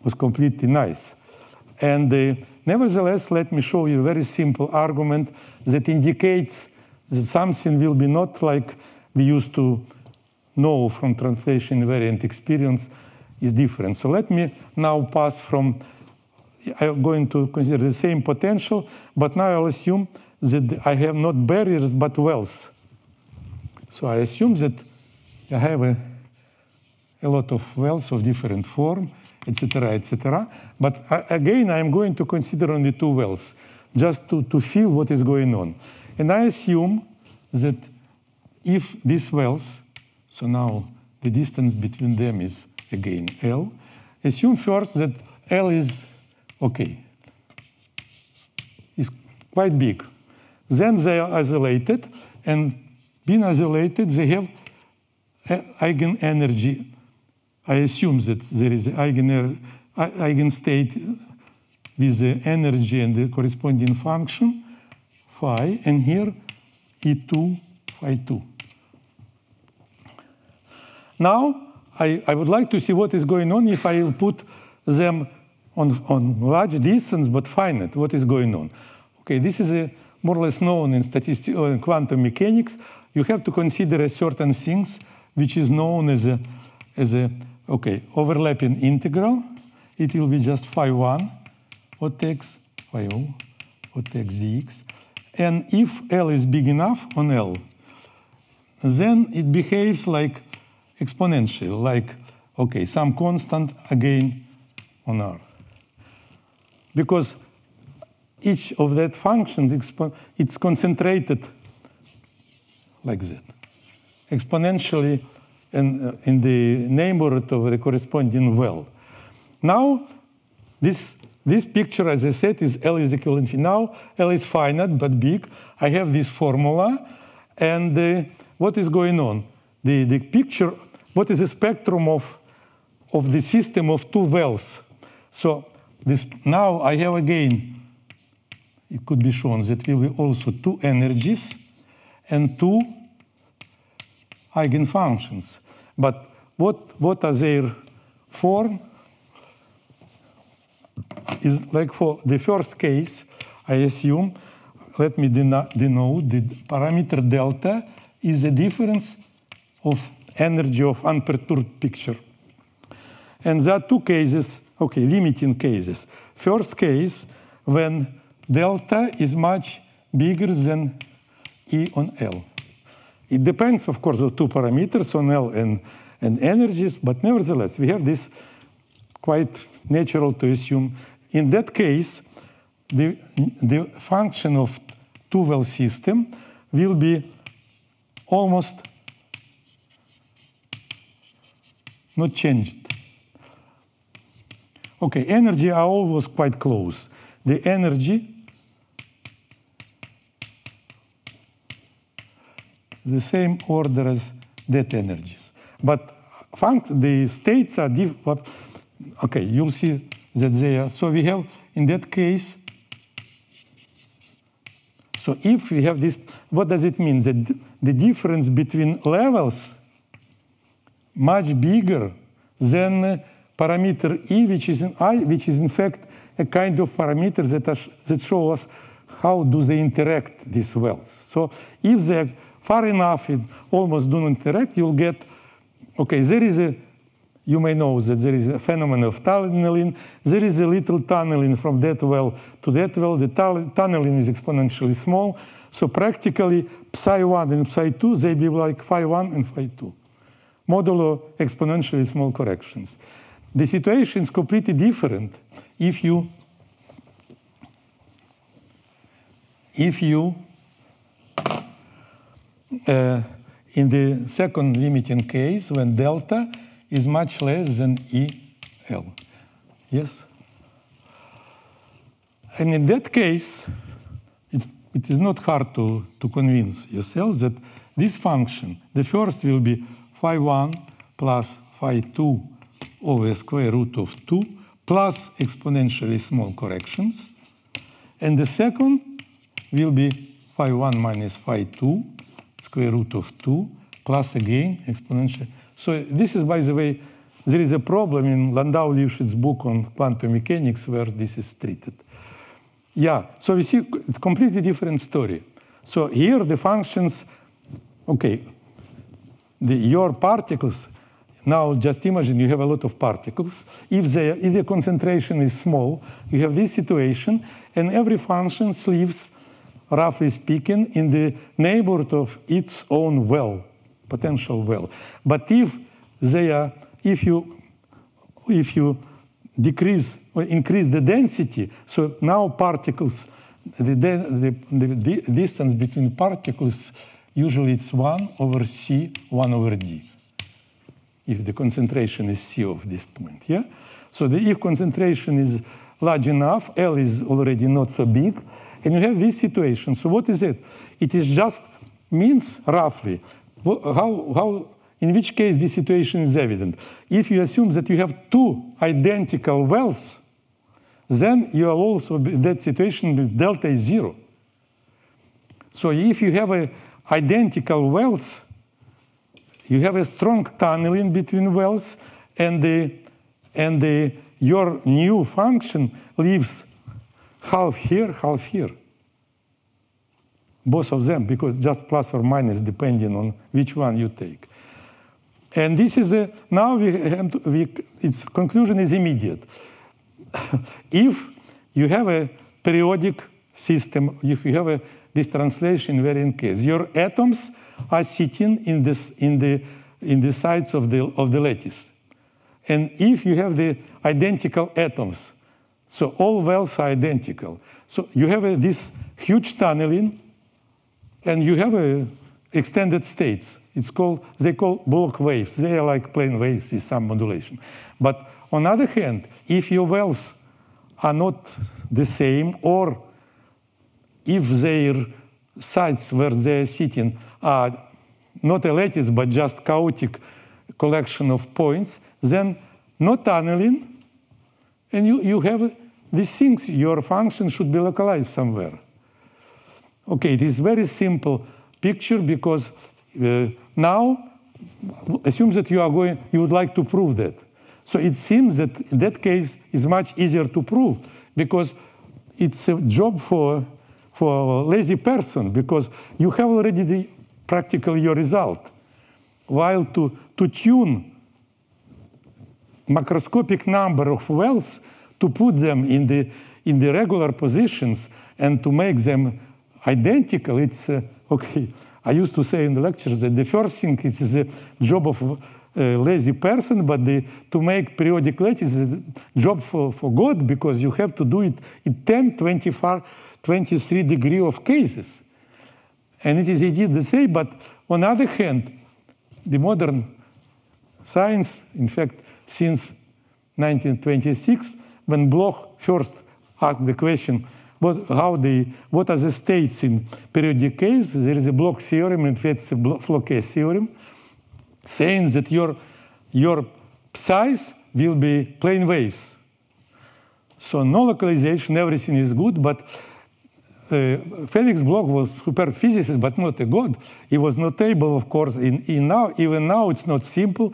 was completely nice. And nevertheless, let me show you a very simple argument that indicates that something will be not like we used to know from translation invariant experience is different. So let me now pass from, I'm going to consider the same potential, but now I'll assume that I have not barriers but wells. So I assume that I have a lot of wells of different form, etc., etc. But again, I'm going to consider only two wells, just to feel what is going on. And I assume that if these wells, so now the distance between them is again L, assume first that L is is quite big. Then they are isolated, and being isolated, they have eigenenergy. I assume that there is an eigenstate with the energy and the corresponding function, phi, and here E2, phi 2. Now, I would like to see what is going on if I will put them on large distance but finite. What is going on? Okay, this is more or less known in statistics or in quantum mechanics. You have to consider a certain things which is known as a overlapping integral. It will be just phi 1 ot x, phi o ot x dx. And if L is big enough on L, then it behaves like exponential, like, some constant again on R. Because each of that function, it's concentrated like that, exponentially in the neighborhood of the corresponding well. Now, this picture, as I said, is L is equal to infinity. Now, L is finite but big. I have this formula, and what is going on? The picture, what is the spectrum of the system of two wells? So now I have again, it could be shown that will be also two energies and two eigenfunctions. But what are their form? Is like for the first case, I assume, let me denote the parameter delta is the difference of energy of unperturbed picture. And there are two cases, limiting cases. First case, when delta is much bigger than E on L. It depends, of course, on two parameters, on L and energies, but nevertheless, we have this quite natural to assume. In that case, the function of two-well system will be almost not changed. Energy are always quite close. The energy, the same order as that energies. But the states are different. You'll see that they are. So we have, in that case, so if we have this, what does it mean? That the difference between levels much bigger than parameter E, which is in I, which is in fact a kind of parameter that show us how do they interact, these wells. So if they're far enough and almost do not interact, you'll get, there is a you may know that there is a phenomenon of tunneling. There is a little tunneling from that well to that well. The tunneling is exponentially small. So practically, psi1 and psi2, they be like phi1 and phi2. Modulo exponentially small corrections. The situation is completely different if you in the second limiting case, when delta is much less than EL. Yes? And in that case, it is not hard to convince yourself that this function, the first will be phi1 plus phi2 over square root of 2 plus exponentially small corrections. And the second will be phi1 minus phi2 square root of 2 plus again exponential. So this is, by the way, there is a problem in Landau-Lifshitz book on quantum mechanics where this is treated. Yeah, so we see it's a completely different story. So here the functions, okay, your particles, now just imagine you have a lot of particles. If the concentration is small, you have this situation, and every function lives, roughly speaking, in the neighborhood of its own well, potential well. But if you decrease or increase the density, so now particles, the distance between particles, usually it's 1 over C, 1 over D, if the concentration is C of this point, yeah? So if concentration is large enough, L is already not so big, and you have this situation. So what is it? It is just means roughly in which case this situation is evident. If you assume that you have two identical wells, then you are also in that situation with delta is 0. So if you have identical wells, you have a strong tunneling between wells, and your new function lives half here, half here. Both of them, because just plus or minus depending on which one you take. And this is now its conclusion is immediate. If you have a periodic system, if you have this translation invariant case, your atoms are sitting in the sides of the lattice. And if you have the identical atoms, so all wells are identical. So you have this huge tunneling, and you have extended states. They call Bloch waves. They are like plane waves with some modulation. But on the other hand, if your wells are not the same, or if their sites where they are sitting are not a lattice but just chaotic collection of points, then no tunneling, and you have these things. Your function should be localized somewhere. Okay, it is very simple picture because now assume that you would like to prove that. So it seems that in that case is much easier to prove because it's a job for a lazy person because you have already practically your result. While to tune macroscopic number of wells, to put them in the regular positions and to make them identical, it's okay. I used to say in the lectures that the first thing it is the job of a lazy person, but to make periodic lattice is a job for God because you have to do it in 10, 24, 23 degree of cases. And it is indeed the same, but on the other hand, the modern science, in fact, since 1926, when Bloch first asked the question, what are the states in periodic case? There is a Bloch theorem, and that's a Floquet theorem, saying that your psi's will be plane waves. So no localization, everything is good, but Felix Bloch was super physicist, but not a god. He was not able, of course, even now it's not simple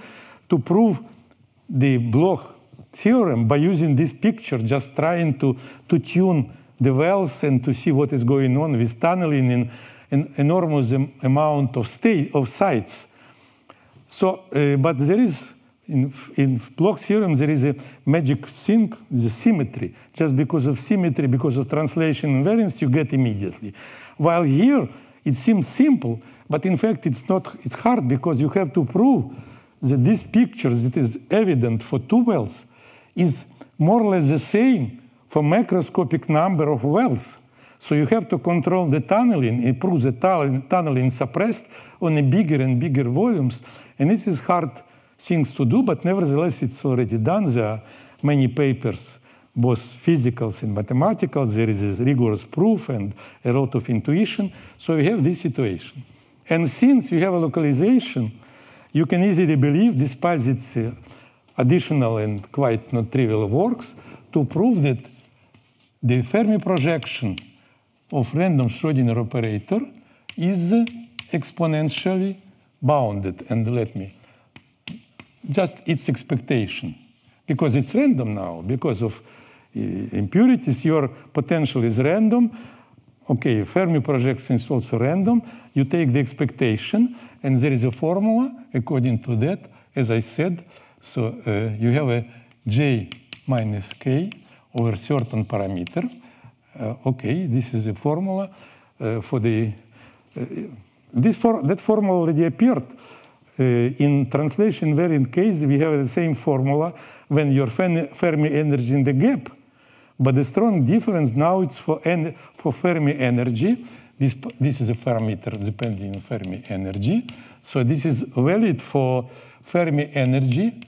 to prove the Bloch theorem by using this picture, just trying to tune the wells and to see what is going on with tunneling in an enormous amount of sites. So, but there is in Bloch theorem, there is a magic thing, the symmetry. Just because of symmetry, because of translation invariance, you get immediately. While here, it seems simple, but in fact, it's not. It's hard because you have to prove that this picture that is evident for two wells is more or less the same for macroscopic number of wells. So you have to control the tunneling and prove the tunneling suppressed on a bigger and bigger volumes. And this is hard things to do, but nevertheless, it's already done. There are many papers, both physicals and mathematicals. There is a rigorous proof and a lot of intuition. So we have this situation. And since you have a localization, you can easily believe, despite its additional and quite not trivial works, to prove that the Fermi projection of random Schrödinger operator is exponentially bounded. And let me, just its expectation. Because it's random now, because of impurities, your potential is random. Okay, Fermi projection is also random. You take the expectation, and there is a formula according to that, as I said. So you have a j minus k over certain parameter. Okay, this is a formula for the... that formula already appeared. In translation invariant case, we have the same formula when your Fermi energy in the gap. But the strong difference now it's for Fermi energy. This is a parameter depending on Fermi energy. So this is valid for Fermi energy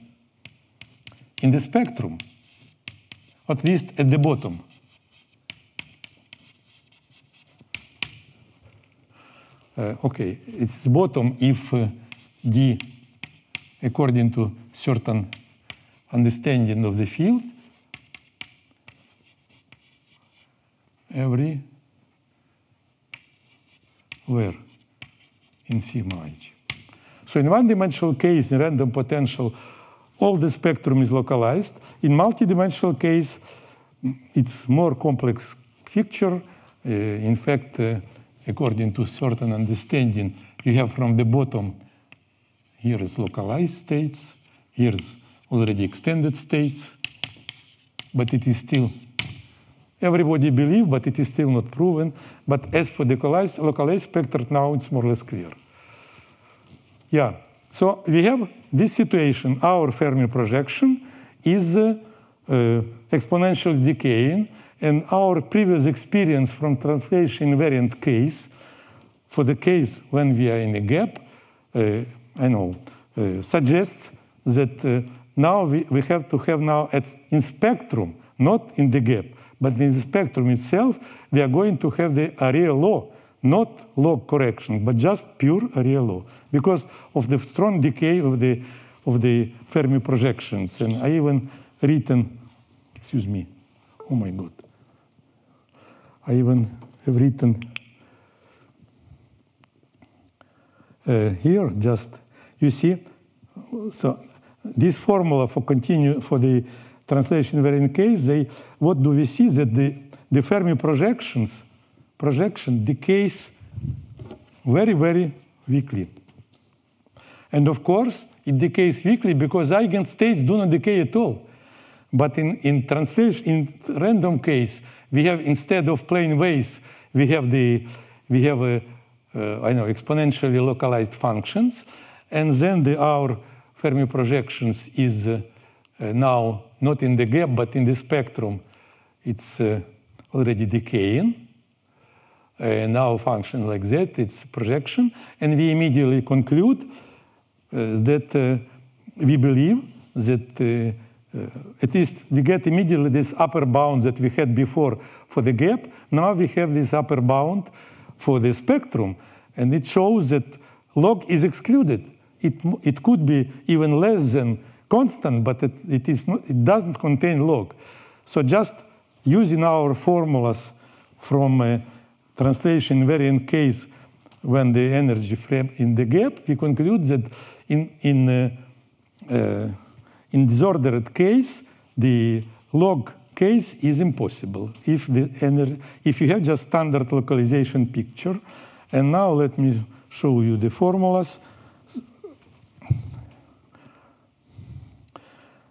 in the spectrum, at least at the bottom. Okay, it's bottom if d, according to certain understanding of the field, everywhere in sigma h. So in one-dimensional case, in random potential, all the spectrum is localized. In multi-dimensional case, it's more complex picture. In fact, according to certain understanding, you have from the bottom, here is localized states, here is already extended states, but it is still, everybody believes, but it is still not proven. But as for the localized spectrum, now it's more or less clear. Yeah, so we have this situation. Our Fermi projection is exponentially decaying, and our previous experience from translation invariant case, for the case when we are in a gap, suggests that now we have to have now in spectrum, not in the gap, but in the spectrum itself, we are going to have the area law, not log correction, but just pure area law, because of the strong decay of the Fermi projections. And I even written, excuse me, oh my God, I even have written here, just, you see, so this formula for the translation invariant case, what do we see? That the Fermi projection decays very, very weakly. And of course, it decays weakly because eigenstates do not decay at all. But in random case, we have, instead of plane waves, we have exponentially localized functions, and then our Fermi projections is now not in the gap, but in the spectrum. It's already decaying. Now function like that, it's projection, and we immediately conclude that we believe that at least we get immediately this upper bound that we had before for the gap. Now we have this upper bound for the spectrum, and it shows that log is excluded. It could be even less than constant, but it doesn't contain log. So just using our formulas from translation invariant case when the energy frame in the gap, we conclude that in disordered case, the log case is impossible if you have just standard localization picture. And now let me show you the formulas.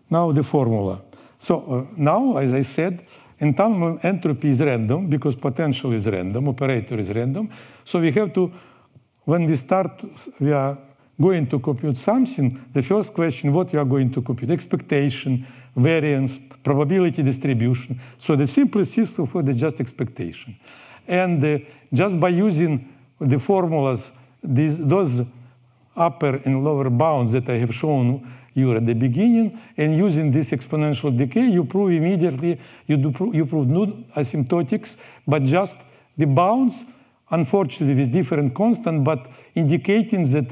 Now the formula. So now, as I said, entanglement entropy is random because potential is random, operator is random. So we have to, when we are going to compute something, the first question, what you are going to compute? Expectation, variance, probability distribution. So the simplest system for the just expectation. And just by using the formulas, those upper and lower bounds that I have shown you at the beginning, and using this exponential decay, you prove immediately, you prove not asymptotics, but just the bounds, unfortunately with different constant, but indicating that,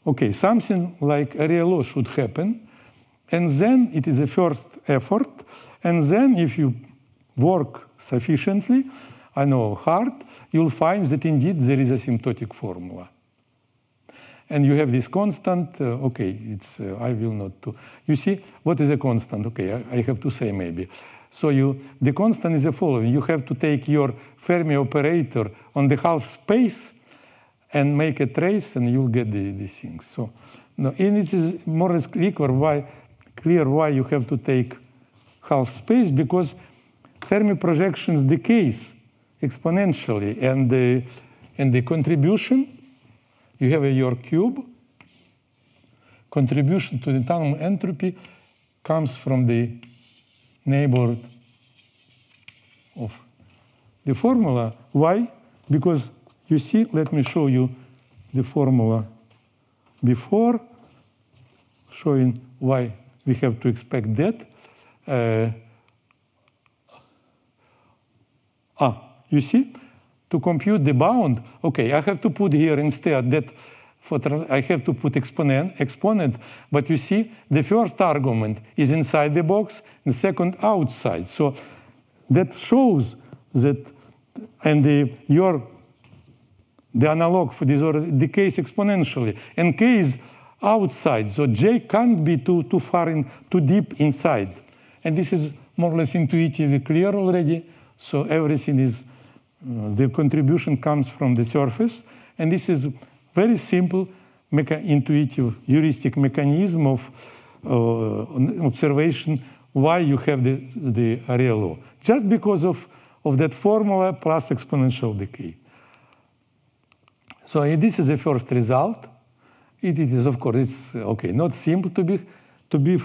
okay, something like area law should happen, and then it is a first effort, and then if you work sufficiently, I know hard, you'll find that indeed there is a asymptotic formula. And you have this constant, okay, it's, I will not do. You see, what is a constant? Okay, I have to say maybe. So the constant is the following. You have to take your Fermi operator on the half space and make a trace, and you'll get the things. So, no, and it is more or less clear why you have to take half space, because Fermi projections decays exponentially, and the contribution, you have your cube, contribution to the entanglement entropy comes from the neighborhood of the formula. Why? Because you see, let me show you the formula before, showing why we have to expect that. You see, to compute the bound, okay, I have to put here instead that I have to put exponent, but you see, the first argument is inside the box, the second outside. So that shows that, and the analog for this order decays exponentially, and k is outside, so j can't be too deep inside. And this is more or less intuitively clear already, so everything is, the contribution comes from the surface, and this is very simple intuitive heuristic mechanism of observation why you have the area law. Just because of that formula plus exponential decay. So this is the first result. It is, of course, it's okay, not simple to be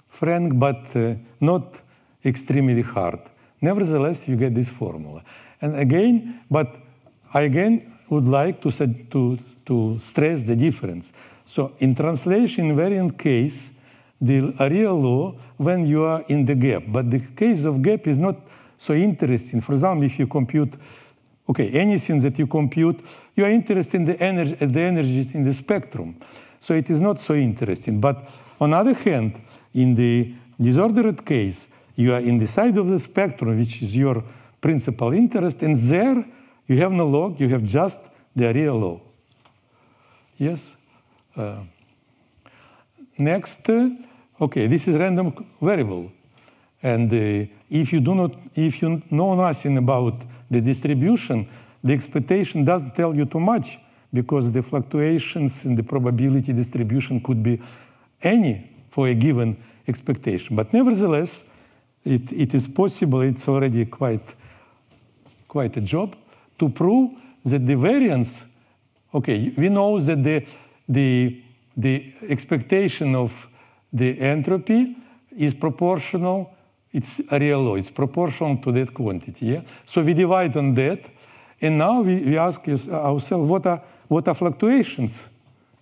frank, but not extremely hard. Nevertheless, you get this formula. And again, but I again would like to stress the difference. So in translation invariant case, the area law when you are in the gap, but the case of gap is not so interesting. For example, if you compute, okay, anything that you compute, you are interested in the energies in the spectrum. So it is not so interesting. But on the other hand, in the disordered case, you are in the side of the spectrum, which is your principal interest, and there you have no log, you have just the area law. Yes? Next, okay, this is random variable. And if you know nothing about the distribution, the expectation doesn't tell you too much, because the fluctuations in the probability distribution could be any for a given expectation. But nevertheless, it is possible, it's already quite a job, to prove that the variance, okay, we know that the expectation of the entropy is proportional, it's area law, it's proportional to that quantity. Yeah? So we divide on that, and now we ask ourselves, what are fluctuations?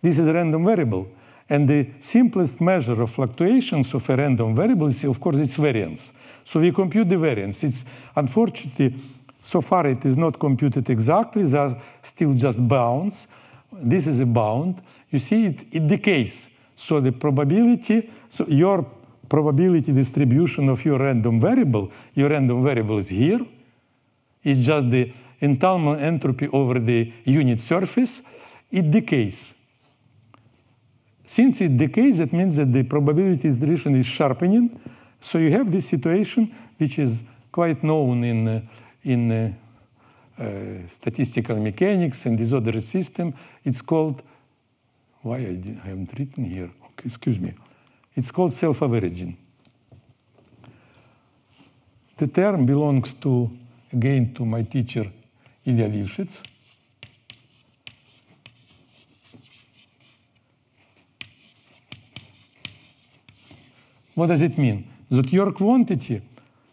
This is a random variable. And the simplest measure of fluctuations of a random variable is, of course, its variance. So we compute the variance. It's unfortunately, so far it is not computed exactly. There are still just bounds. This is a bound. You see, it decays. So the probability, so your probability distribution of your random variable is here. It's just the entanglement entropy over the unit surface. It decays. Since it decays, that means that the probability distribution is sharpening. So you have this situation, which is quite known in statistical mechanics and disordered system. It's called, why I haven't written here? Okay, excuse me. It's called self-averaging. The term belongs to, again, to my teacher, Ilya Lifshitz. What does it mean? That your quantity,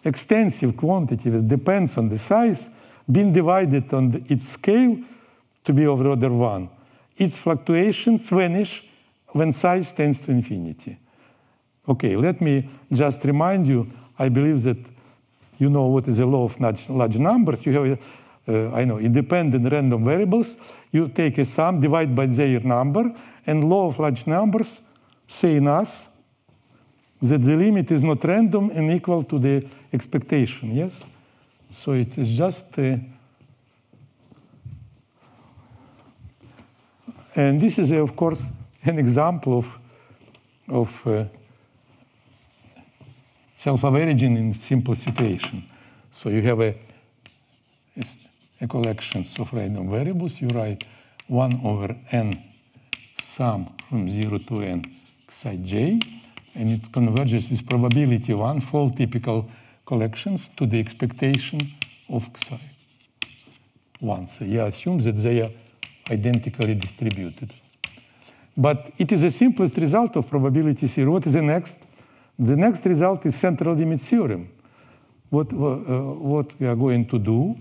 extensive quantity that depends on the size, being divided on its scale to be of the order 1. Its fluctuations vanish when size tends to infinity. Okay, let me just remind you, I believe that you know what is the law of large numbers. You have, independent random variables. You take a sum, divide by their number, and law of large numbers saying us that the limit is not random and equal to the expectation, yes? So it is just, and this is, of course, an example of self-averaging in simple situation. So you have a collection of random variables. You write 1 over n sum from 0 to n psi j, and it converges with probability 1 for all typical collections to the expectation of psi 1. So you assume that they are identically distributed. But it is the simplest result of probability theory. What is the next? The next result is central limit theorem. What we are going to do,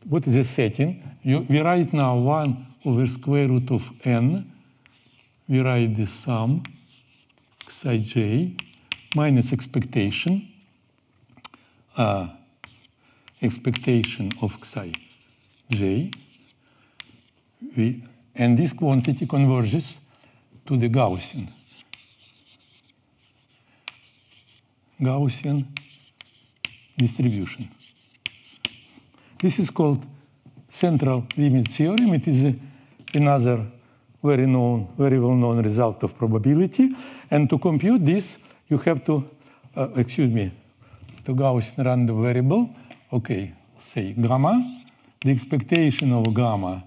what is the setting? We write now 1 over square root of n. We write the sum psi j minus expectation of psi j. And this quantity converges to the Gaussian distribution. This is called central limit theorem. It is another very well-known result of probability. And to compute this, you have to, to Gaussian random variable, okay, say gamma. The expectation of gamma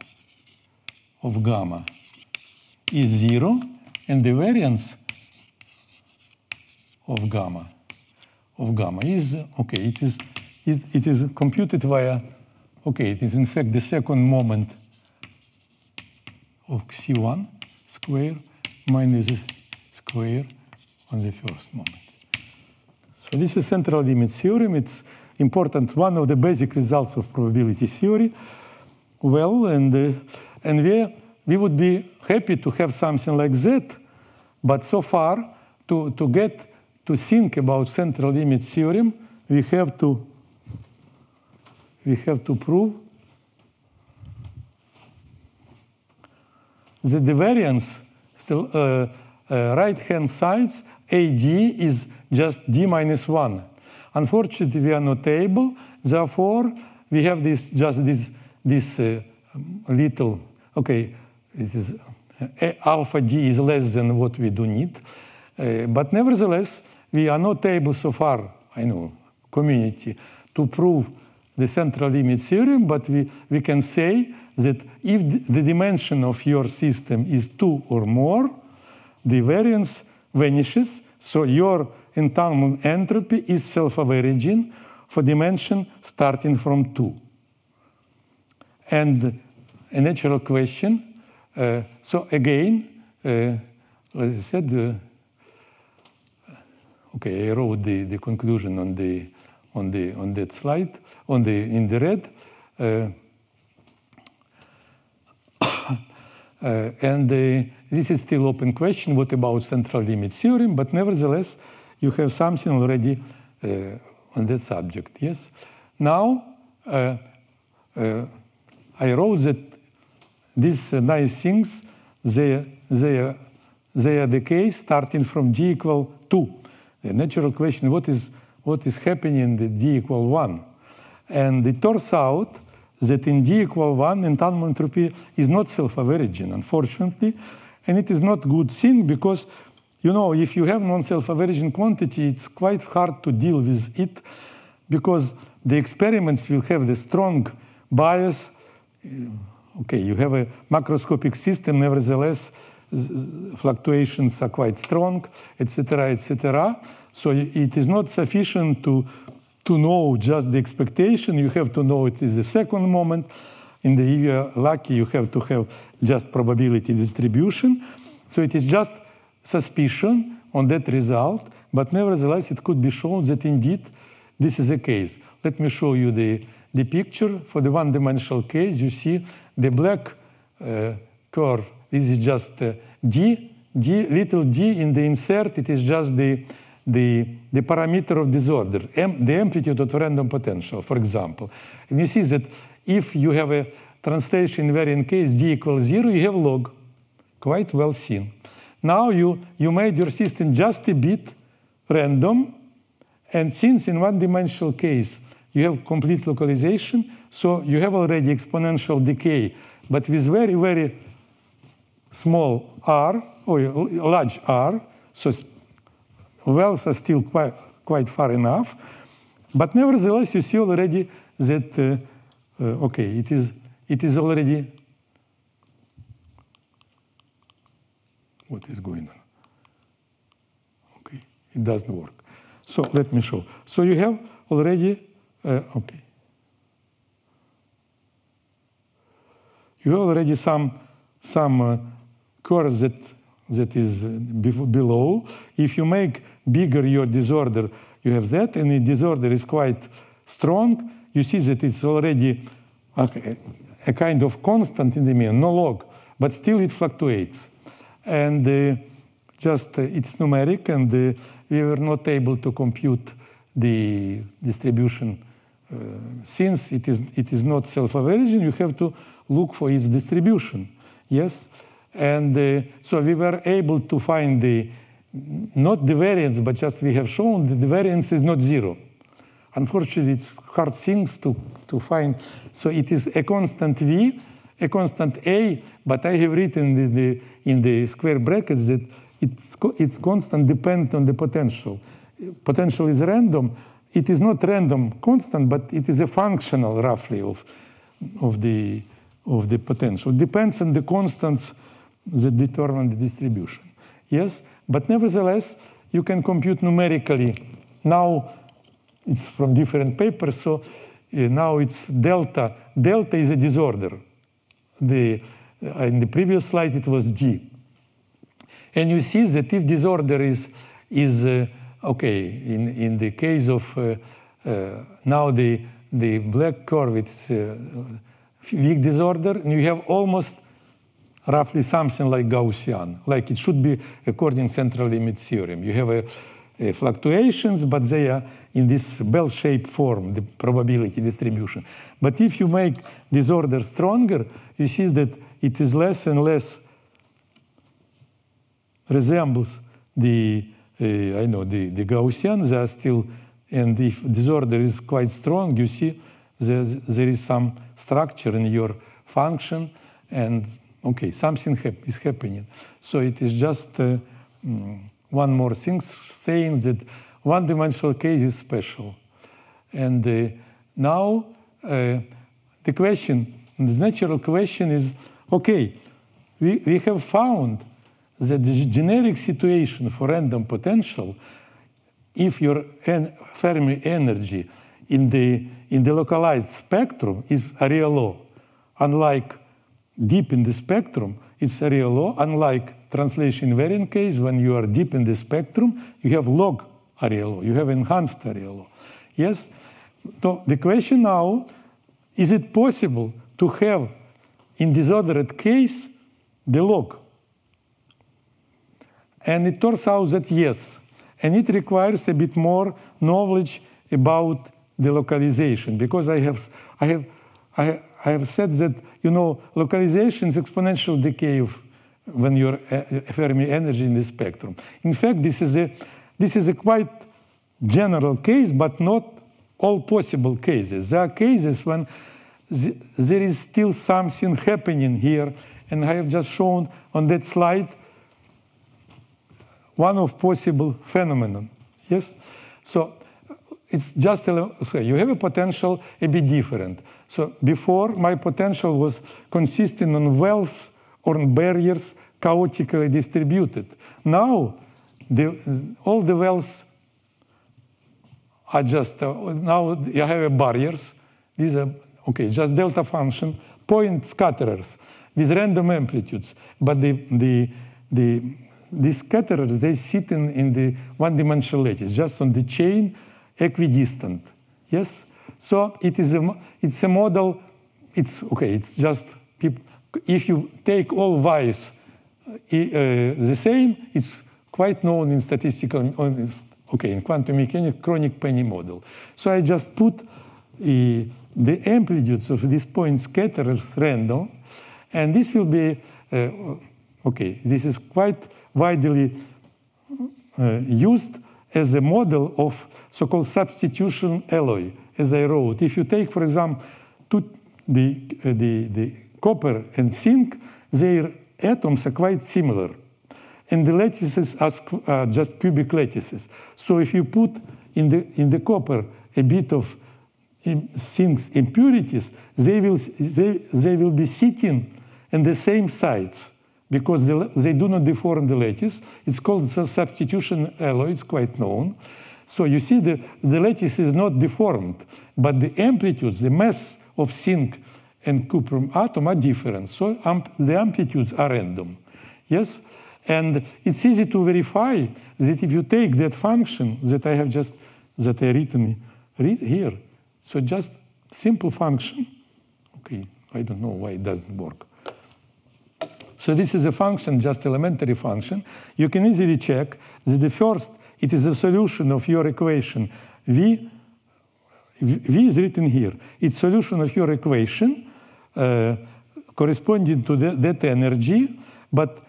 is 0, and the variance of gamma is, okay, it is computed via, okay, it is in fact the second moment of C1 square minus the square on the first moment. So this is central limit theorem. It's important, one of the basic results of probability theory. Well, and we would be happy to have something like that, but so far, to think about central limit theorem, we have to prove that the variance, right-hand sides, AD is just D minus 1. Unfortunately, we are not able. Therefore, we have this little, okay, it is alpha D is less than what we do need. But nevertheless, we are not able so far, community, to prove the central limit theorem, but we can say that if the dimension of your system is 2 or more, the variance vanishes, so your entanglement entropy is self-averaging for dimension starting from 2. And a natural question, so again, as I said, okay, I wrote the conclusion on that slide, in the red. And this is still open question, what about central limit theorem? But nevertheless, you have something already on that subject, yes? Now, I wrote that these nice things, they are the case starting from d equal 2. The natural question, what is happening in the d equal 1? And it turns out that in d equal 1, entanglement entropy is not self-averaging, unfortunately. And it is not a good thing because, if you have non-self-averaging quantity, it's quite hard to deal with it because the experiments will have the strong bias. Okay, you have a macroscopic system, nevertheless, fluctuations are quite strong, etc., etc. So it is not sufficient to know just the expectation. You have to know it is the second moment. If you are lucky, you have to have just probability distribution. So it is just suspicion on that result, but nevertheless it could be shown that indeed this is the case. Let me show you the picture. For the one-dimensional case, you see the black curve. This is just little d in the insert. It is just the parameter of disorder, the amplitude of random potential, for example. And you see that if you have a translation invariant case d equals 0, you have log. Quite well seen. Now you made your system just a bit random, and since in one-dimensional case you have complete localization, so you have already exponential decay, but with very, very small r, or large r, so wells are still quite far enough. But nevertheless, you see already that, okay, it is already, what is going on? Okay, it doesn't work. So let me show. So you have already, okay. You have already some curve that is below. If you make bigger your disorder, you have that, and the disorder is quite strong. You see that it's already a kind of constant in the mean, no log, but still it fluctuates. And it's numeric, and we were not able to compute the distribution. Since it is not self-averaging, you have to look for its distribution. Yes? And so we were able to find not the variance, but just we have shown that the variance is not 0. Unfortunately, it's hard things to find. So it is a constant v, a constant a, but I have written in the square brackets that it's constant dependent on the potential. Potential is random. It is not random constant, but it is a functional, roughly, of the potential. It depends on the constants that determine the distribution. Yes, but nevertheless, you can compute numerically. Now, it's from different papers, so now it's delta. Delta is a disorder. In the previous slide, it was d. And you see that if disorder is okay, in the case of now the black curve, it's weak disorder, and you have almost roughly something like Gaussian, like it should be according to central limit theorem. You have fluctuations, but they are in this bell-shaped form, the probability distribution. But if you make disorder stronger, you see that it is less and less resembles the Gaussian. They are still, and if disorder is quite strong, you see there is some structure in your function, and okay, something is happening. So it is just one more thing saying that one-dimensional case is special. And now the question, the natural question is, okay, we have found that the generic situation for random potential, if your Fermi energy in the localized spectrum is area law, unlike deep in the spectrum, it's area law. Unlike translation invariant case, when you are deep in the spectrum, you have log area law. You have enhanced area law. Yes? So the question now, is it possible to have in disordered case the log? And it turns out that yes. And it requires a bit more knowledge about the localization, because I have said that, you know, localization is exponential decay of when your Fermi energy in the spectrum. In fact, this is a quite general case, but not all possible cases. There are cases when there is still something happening here, and I have just shown on that slide one of possible phenomenon. Yes? So it's just, you have a potential a bit different. So before, my potential was consisting on wells or on barriers chaotically distributed. Now, all the wells are just, now you have barriers. These are, okay, just delta function, point scatterers with random amplitudes. But these scatterers, they sit in the one-dimensional lattice, just on the chain, equidistant. Yes? So it's a model, it's just, if you take all y's the same, it's quite known in statistical, in quantum mechanics, chronic penny model. So I just put the amplitudes of these point scatterers random, and this will be, this is quite widely used as a model of so-called substitution alloy, as I wrote. If you take, for example, the copper and zinc, their atoms are quite similar. And the lattices are just cubic lattices. So if you put in the copper a bit of zinc's impurities, they will be sitting in the same sites because they do not deform the lattice. It's called the substitution alloy. It's quite known. So you see the lattice is not deformed, but the amplitudes, the mass of zinc and cuprum atom are different. So the amplitudes are random. Yes? And it's easy to verify that if you take that function that I have just, that I written here, so just simple function, okay, I don't know why it doesn't work. So this is a function, just elementary function. You can easily check that the first, it is a solution of your equation. V is written here. It's solution of your equation corresponding to that energy, but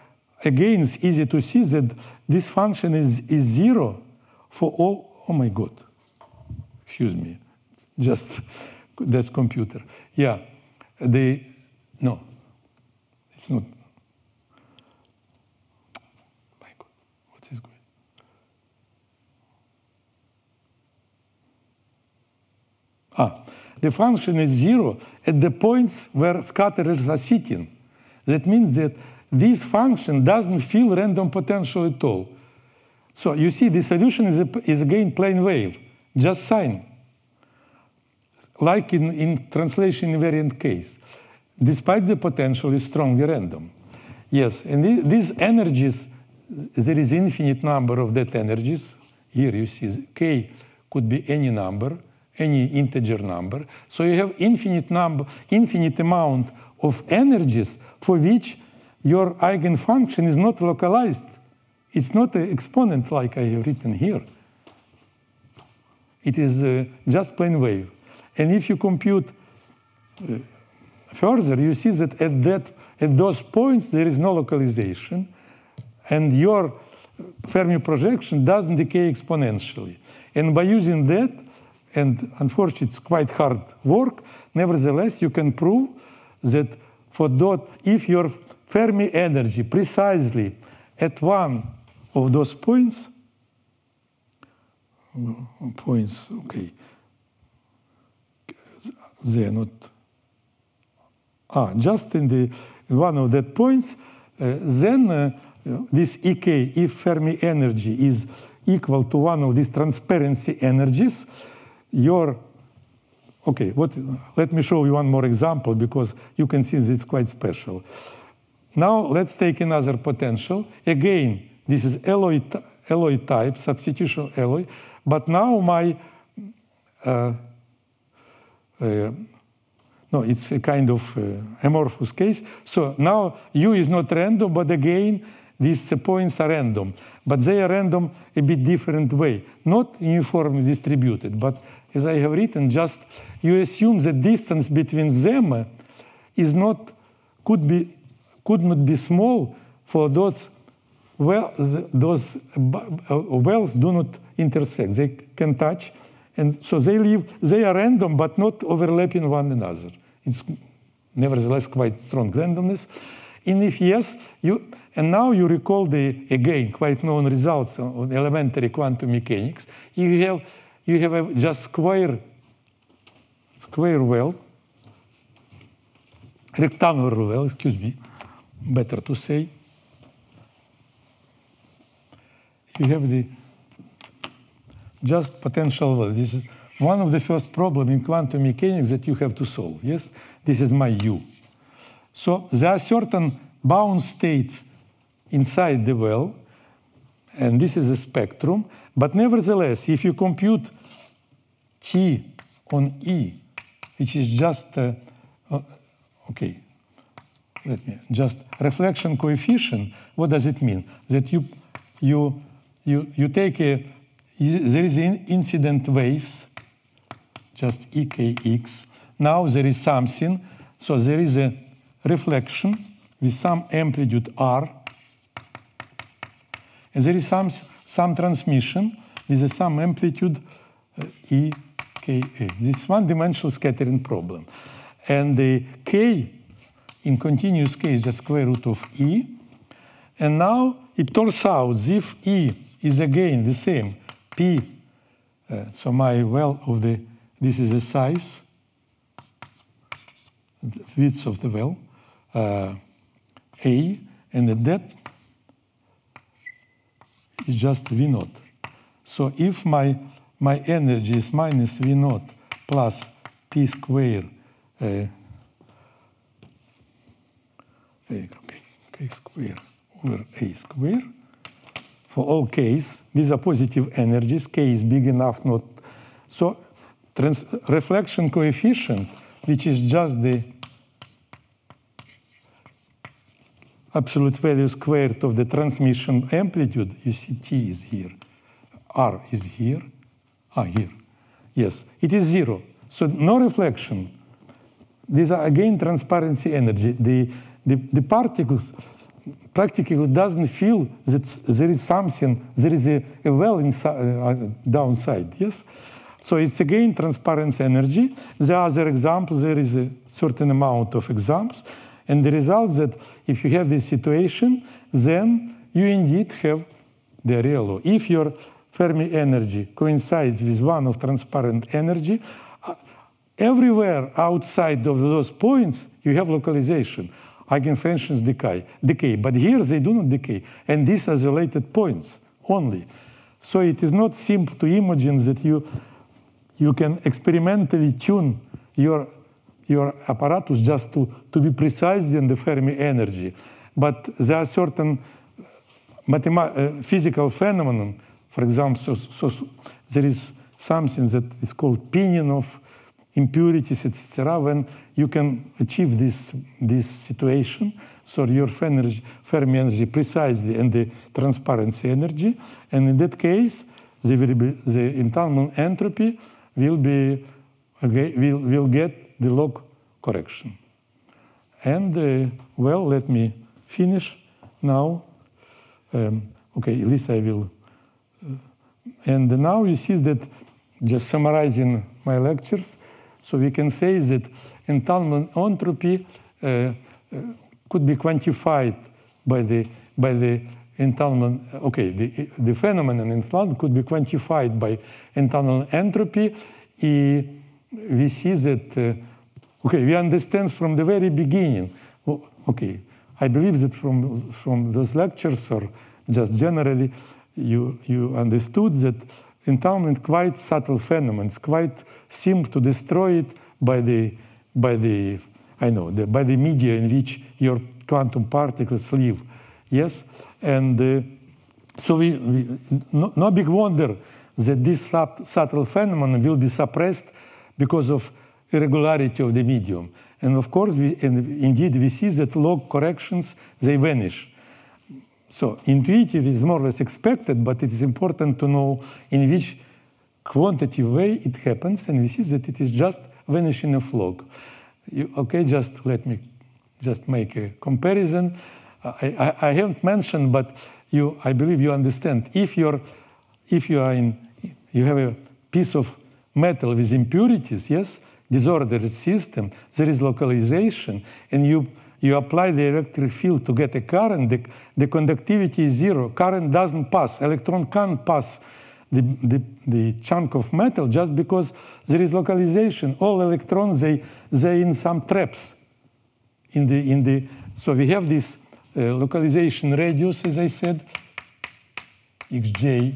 again, it's easy to see that this function is zero for all. Oh my God, excuse me, just that's computer. Yeah, no, it's not. My God, what is going? The function is zero at the points where scatterers are sitting. That means that this function doesn't feel random potential at all. So you see the solution is again plane wave, just sign. Like in translation invariant case. Despite the potential is strongly random. Yes, and these energies, there is infinite number of that energies. Here you see k could be any number, any integer number. So you have infinite amount of energies for which your eigenfunction is not localized. It's not an exponent like I have written here. It is just plane wave. And if you compute further, you see that at those points there is no localization, and your Fermi projection doesn't decay exponentially. And by using that, and unfortunately it's quite hard work, nevertheless you can prove that for dot, if your Fermi energy precisely at one of those points, okay, they are not, just in one of that points, then this EK, if Fermi energy is equal to one of these transparency energies, let me show you one more example because you can see this is quite special. Now let's take another potential. Again, this is alloy type, substitution alloy, but now my, no, it's a kind of amorphous case. So now U is not random, but again, these points are random. But they are random a bit different way, not uniformly distributed. But as I have written, just you assume the distance between them is not, could not be small for those wells do not intersect. They can touch, and so they are random but not overlapping one another. It's nevertheless quite strong randomness. And if yes, and now you recall the, again, quite known results on elementary quantum mechanics. You have just square well, rectangular well, excuse me, better to say. you have the just potential value. This is one of the first problems in quantum mechanics that you have to solve. Yes, this is my U. So there are certain bound states inside the well, and this is a spectrum. But nevertheless, if you compute T on E, which is just okay, let me just reflection coefficient. What does it mean? That you take a there is incident waves, just EKX. Now there is something, so there is a reflection with some amplitude R, and there is some transmission with some amplitude EKA. This is one-dimensional scattering problem. And the K in continuous K is just square root of E. And now it turns out if E is again the same, P, so my well of the, this is the size, the width of the well, A, and the depth is just V naught. So if my energy is minus V naught plus P square, K square over A square, for all k's, these are positive energies, k is big enough not. So reflection coefficient, which is just the absolute value squared of the transmission amplitude, you see T is here, R is here, here. Yes, it is 0. So no reflection. These are again transparency energy. The particles practically doesn't feel that there is something, there is a well inside, downside, yes? So it's again transparency energy. The other example, there is a certain amount of examples, and the result that if you have this situation, then you indeed have the real law. If your Fermi energy coincides with one of transparent energy, everywhere outside of those points, you have localization. Eigenfunctions decay, but here they do not decay, and these are isolated points only. So it is not simple to imagine that you can experimentally tune your apparatus just to be precise in the Fermi energy. But there are certain physical phenomena. For example, so there is something that is called pinning of impurities, etc., when you can achieve this situation, so your Fermi energy precisely and the transparency energy, and in that case, the entanglement entropy will get the log correction. And well, let me finish now. Okay, at least I will. And now you see that, just summarizing my lectures, so we can say that entanglement entropy could be quantified by the entanglement. Okay, the phenomenon entanglement could be quantified by entanglement entropy. We see that. Okay, we understand from the very beginning. Okay, I believe that from those lectures or just generally, you understood that entanglement quite subtle phenomenon. It's quite simple to destroy it by the media in which your quantum particles live. Yes, and so no big wonder that this subtle phenomenon will be suppressed because of irregularity of the medium. And of course, indeed we see that log corrections, they vanish. So intuitive is more or less expected, but it is important to know in which quantitative way it happens, and we see that it is just vanishing of log. Okay, just let me just make a comparison. I haven't mentioned, but I believe you understand. If you have a piece of metal with impurities, yes, disordered system, there is localization, and you apply the electric field to get a current, the conductivity is 0. Current doesn't pass. Electron can't pass the chunk of metal just because there is localization. All electrons, they're in some traps. So we have this localization radius, as I said. xj,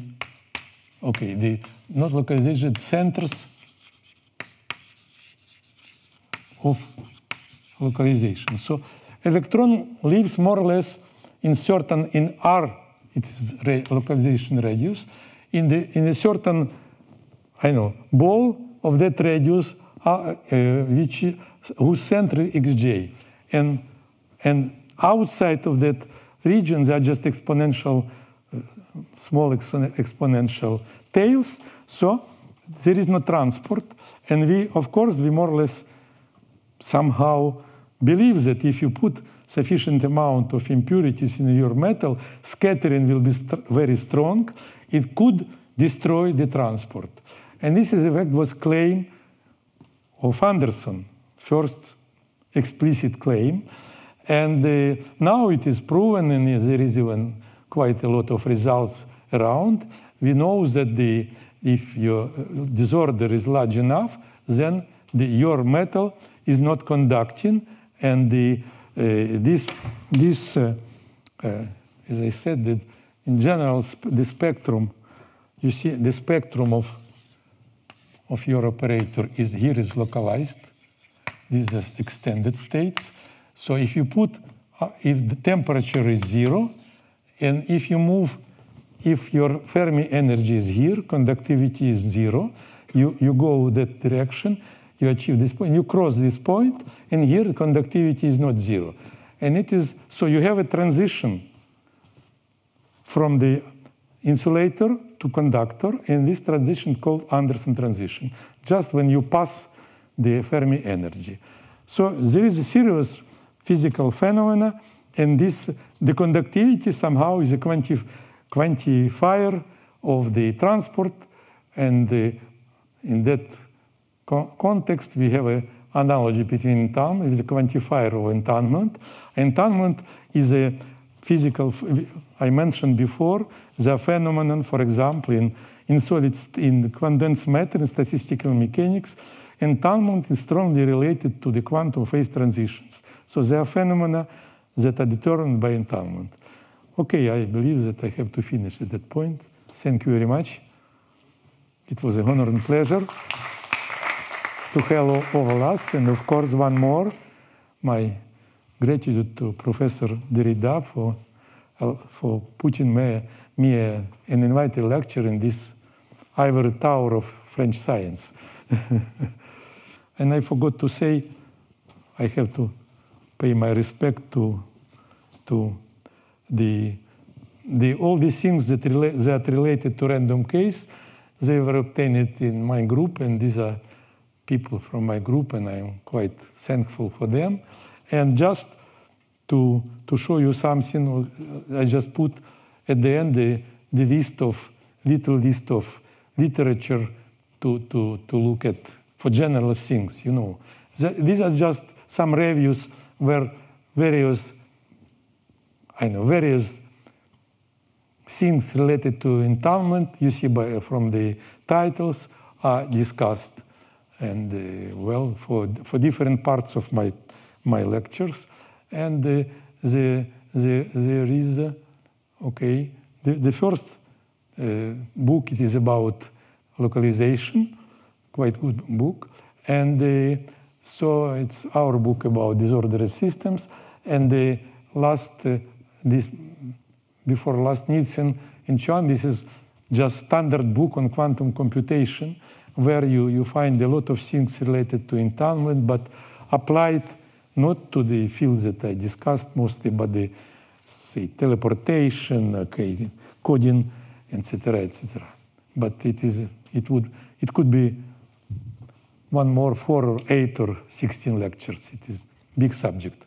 okay, the not localization, centers of localization. So electron lives more or less in certain, in R, it is localization radius, in a certain, I know, ball of that radius, whose center is xj, and outside of that region, they are just exponential, small exponential tails. So there is no transport, and we, of course, we more or less somehow believe that if you put sufficient amount of impurities in your metal, scattering will be very strong. It could destroy the transport. And this is, in fact, was claim of Anderson, first explicit claim. And now it is proven, and there is even quite a lot of results around. We know that if your disorder is large enough, then your metal is not conducting, and as I said, that in general, the spectrum, you see, the spectrum of your operator is here is localized. These are extended states. So if you put, if the temperature is 0, and if you move, if your Fermi energy is here, conductivity is 0, you go that direction, you achieve this point, you cross this point, and here the conductivity is not 0. And it is, so you have a transition from the insulator to conductor, and this transition called Anderson transition, just when you pass the Fermi energy. So there is a serious physical phenomena, and the conductivity somehow is a quantifier of the transport, and in that context we have an analogy between entanglement. It is a quantifier of entanglement. Entanglement is a physical, I mentioned before, the phenomenon, for example, in condensed matter in statistical mechanics, entanglement is strongly related to the quantum phase transitions. So there are phenomena that are determined by entanglement. Okay, I believe that I have to finish at that point. Thank you very much. It was an honor and pleasure to have all us, and of course, one more, my gratitude to Professor Derrida for putting me an invited lecture in this ivory tower of French science. And I forgot to say, I have to pay my respect to all these things that are related to random case. They were obtained in my group, and these are people from my group, and I'm quite thankful for them. And just to show you something, I just put at the end the little list of literature to look at for general things, you know. These are just some reviews where various things related to entanglement, you see from the titles, are discussed. And well, for different parts of my lectures. And there is, okay, the first book, it is about localization, quite good book. And so it's our book about disordered systems. And the before last Nielsen and Chan, this is just standard book on quantum computation, where you find a lot of things related to entanglement, but applied not to the fields that I discussed mostly, but the, say, teleportation, okay, coding, etc., etc. But it could be one more 4 or 8 or 16 lectures. It is a big subject.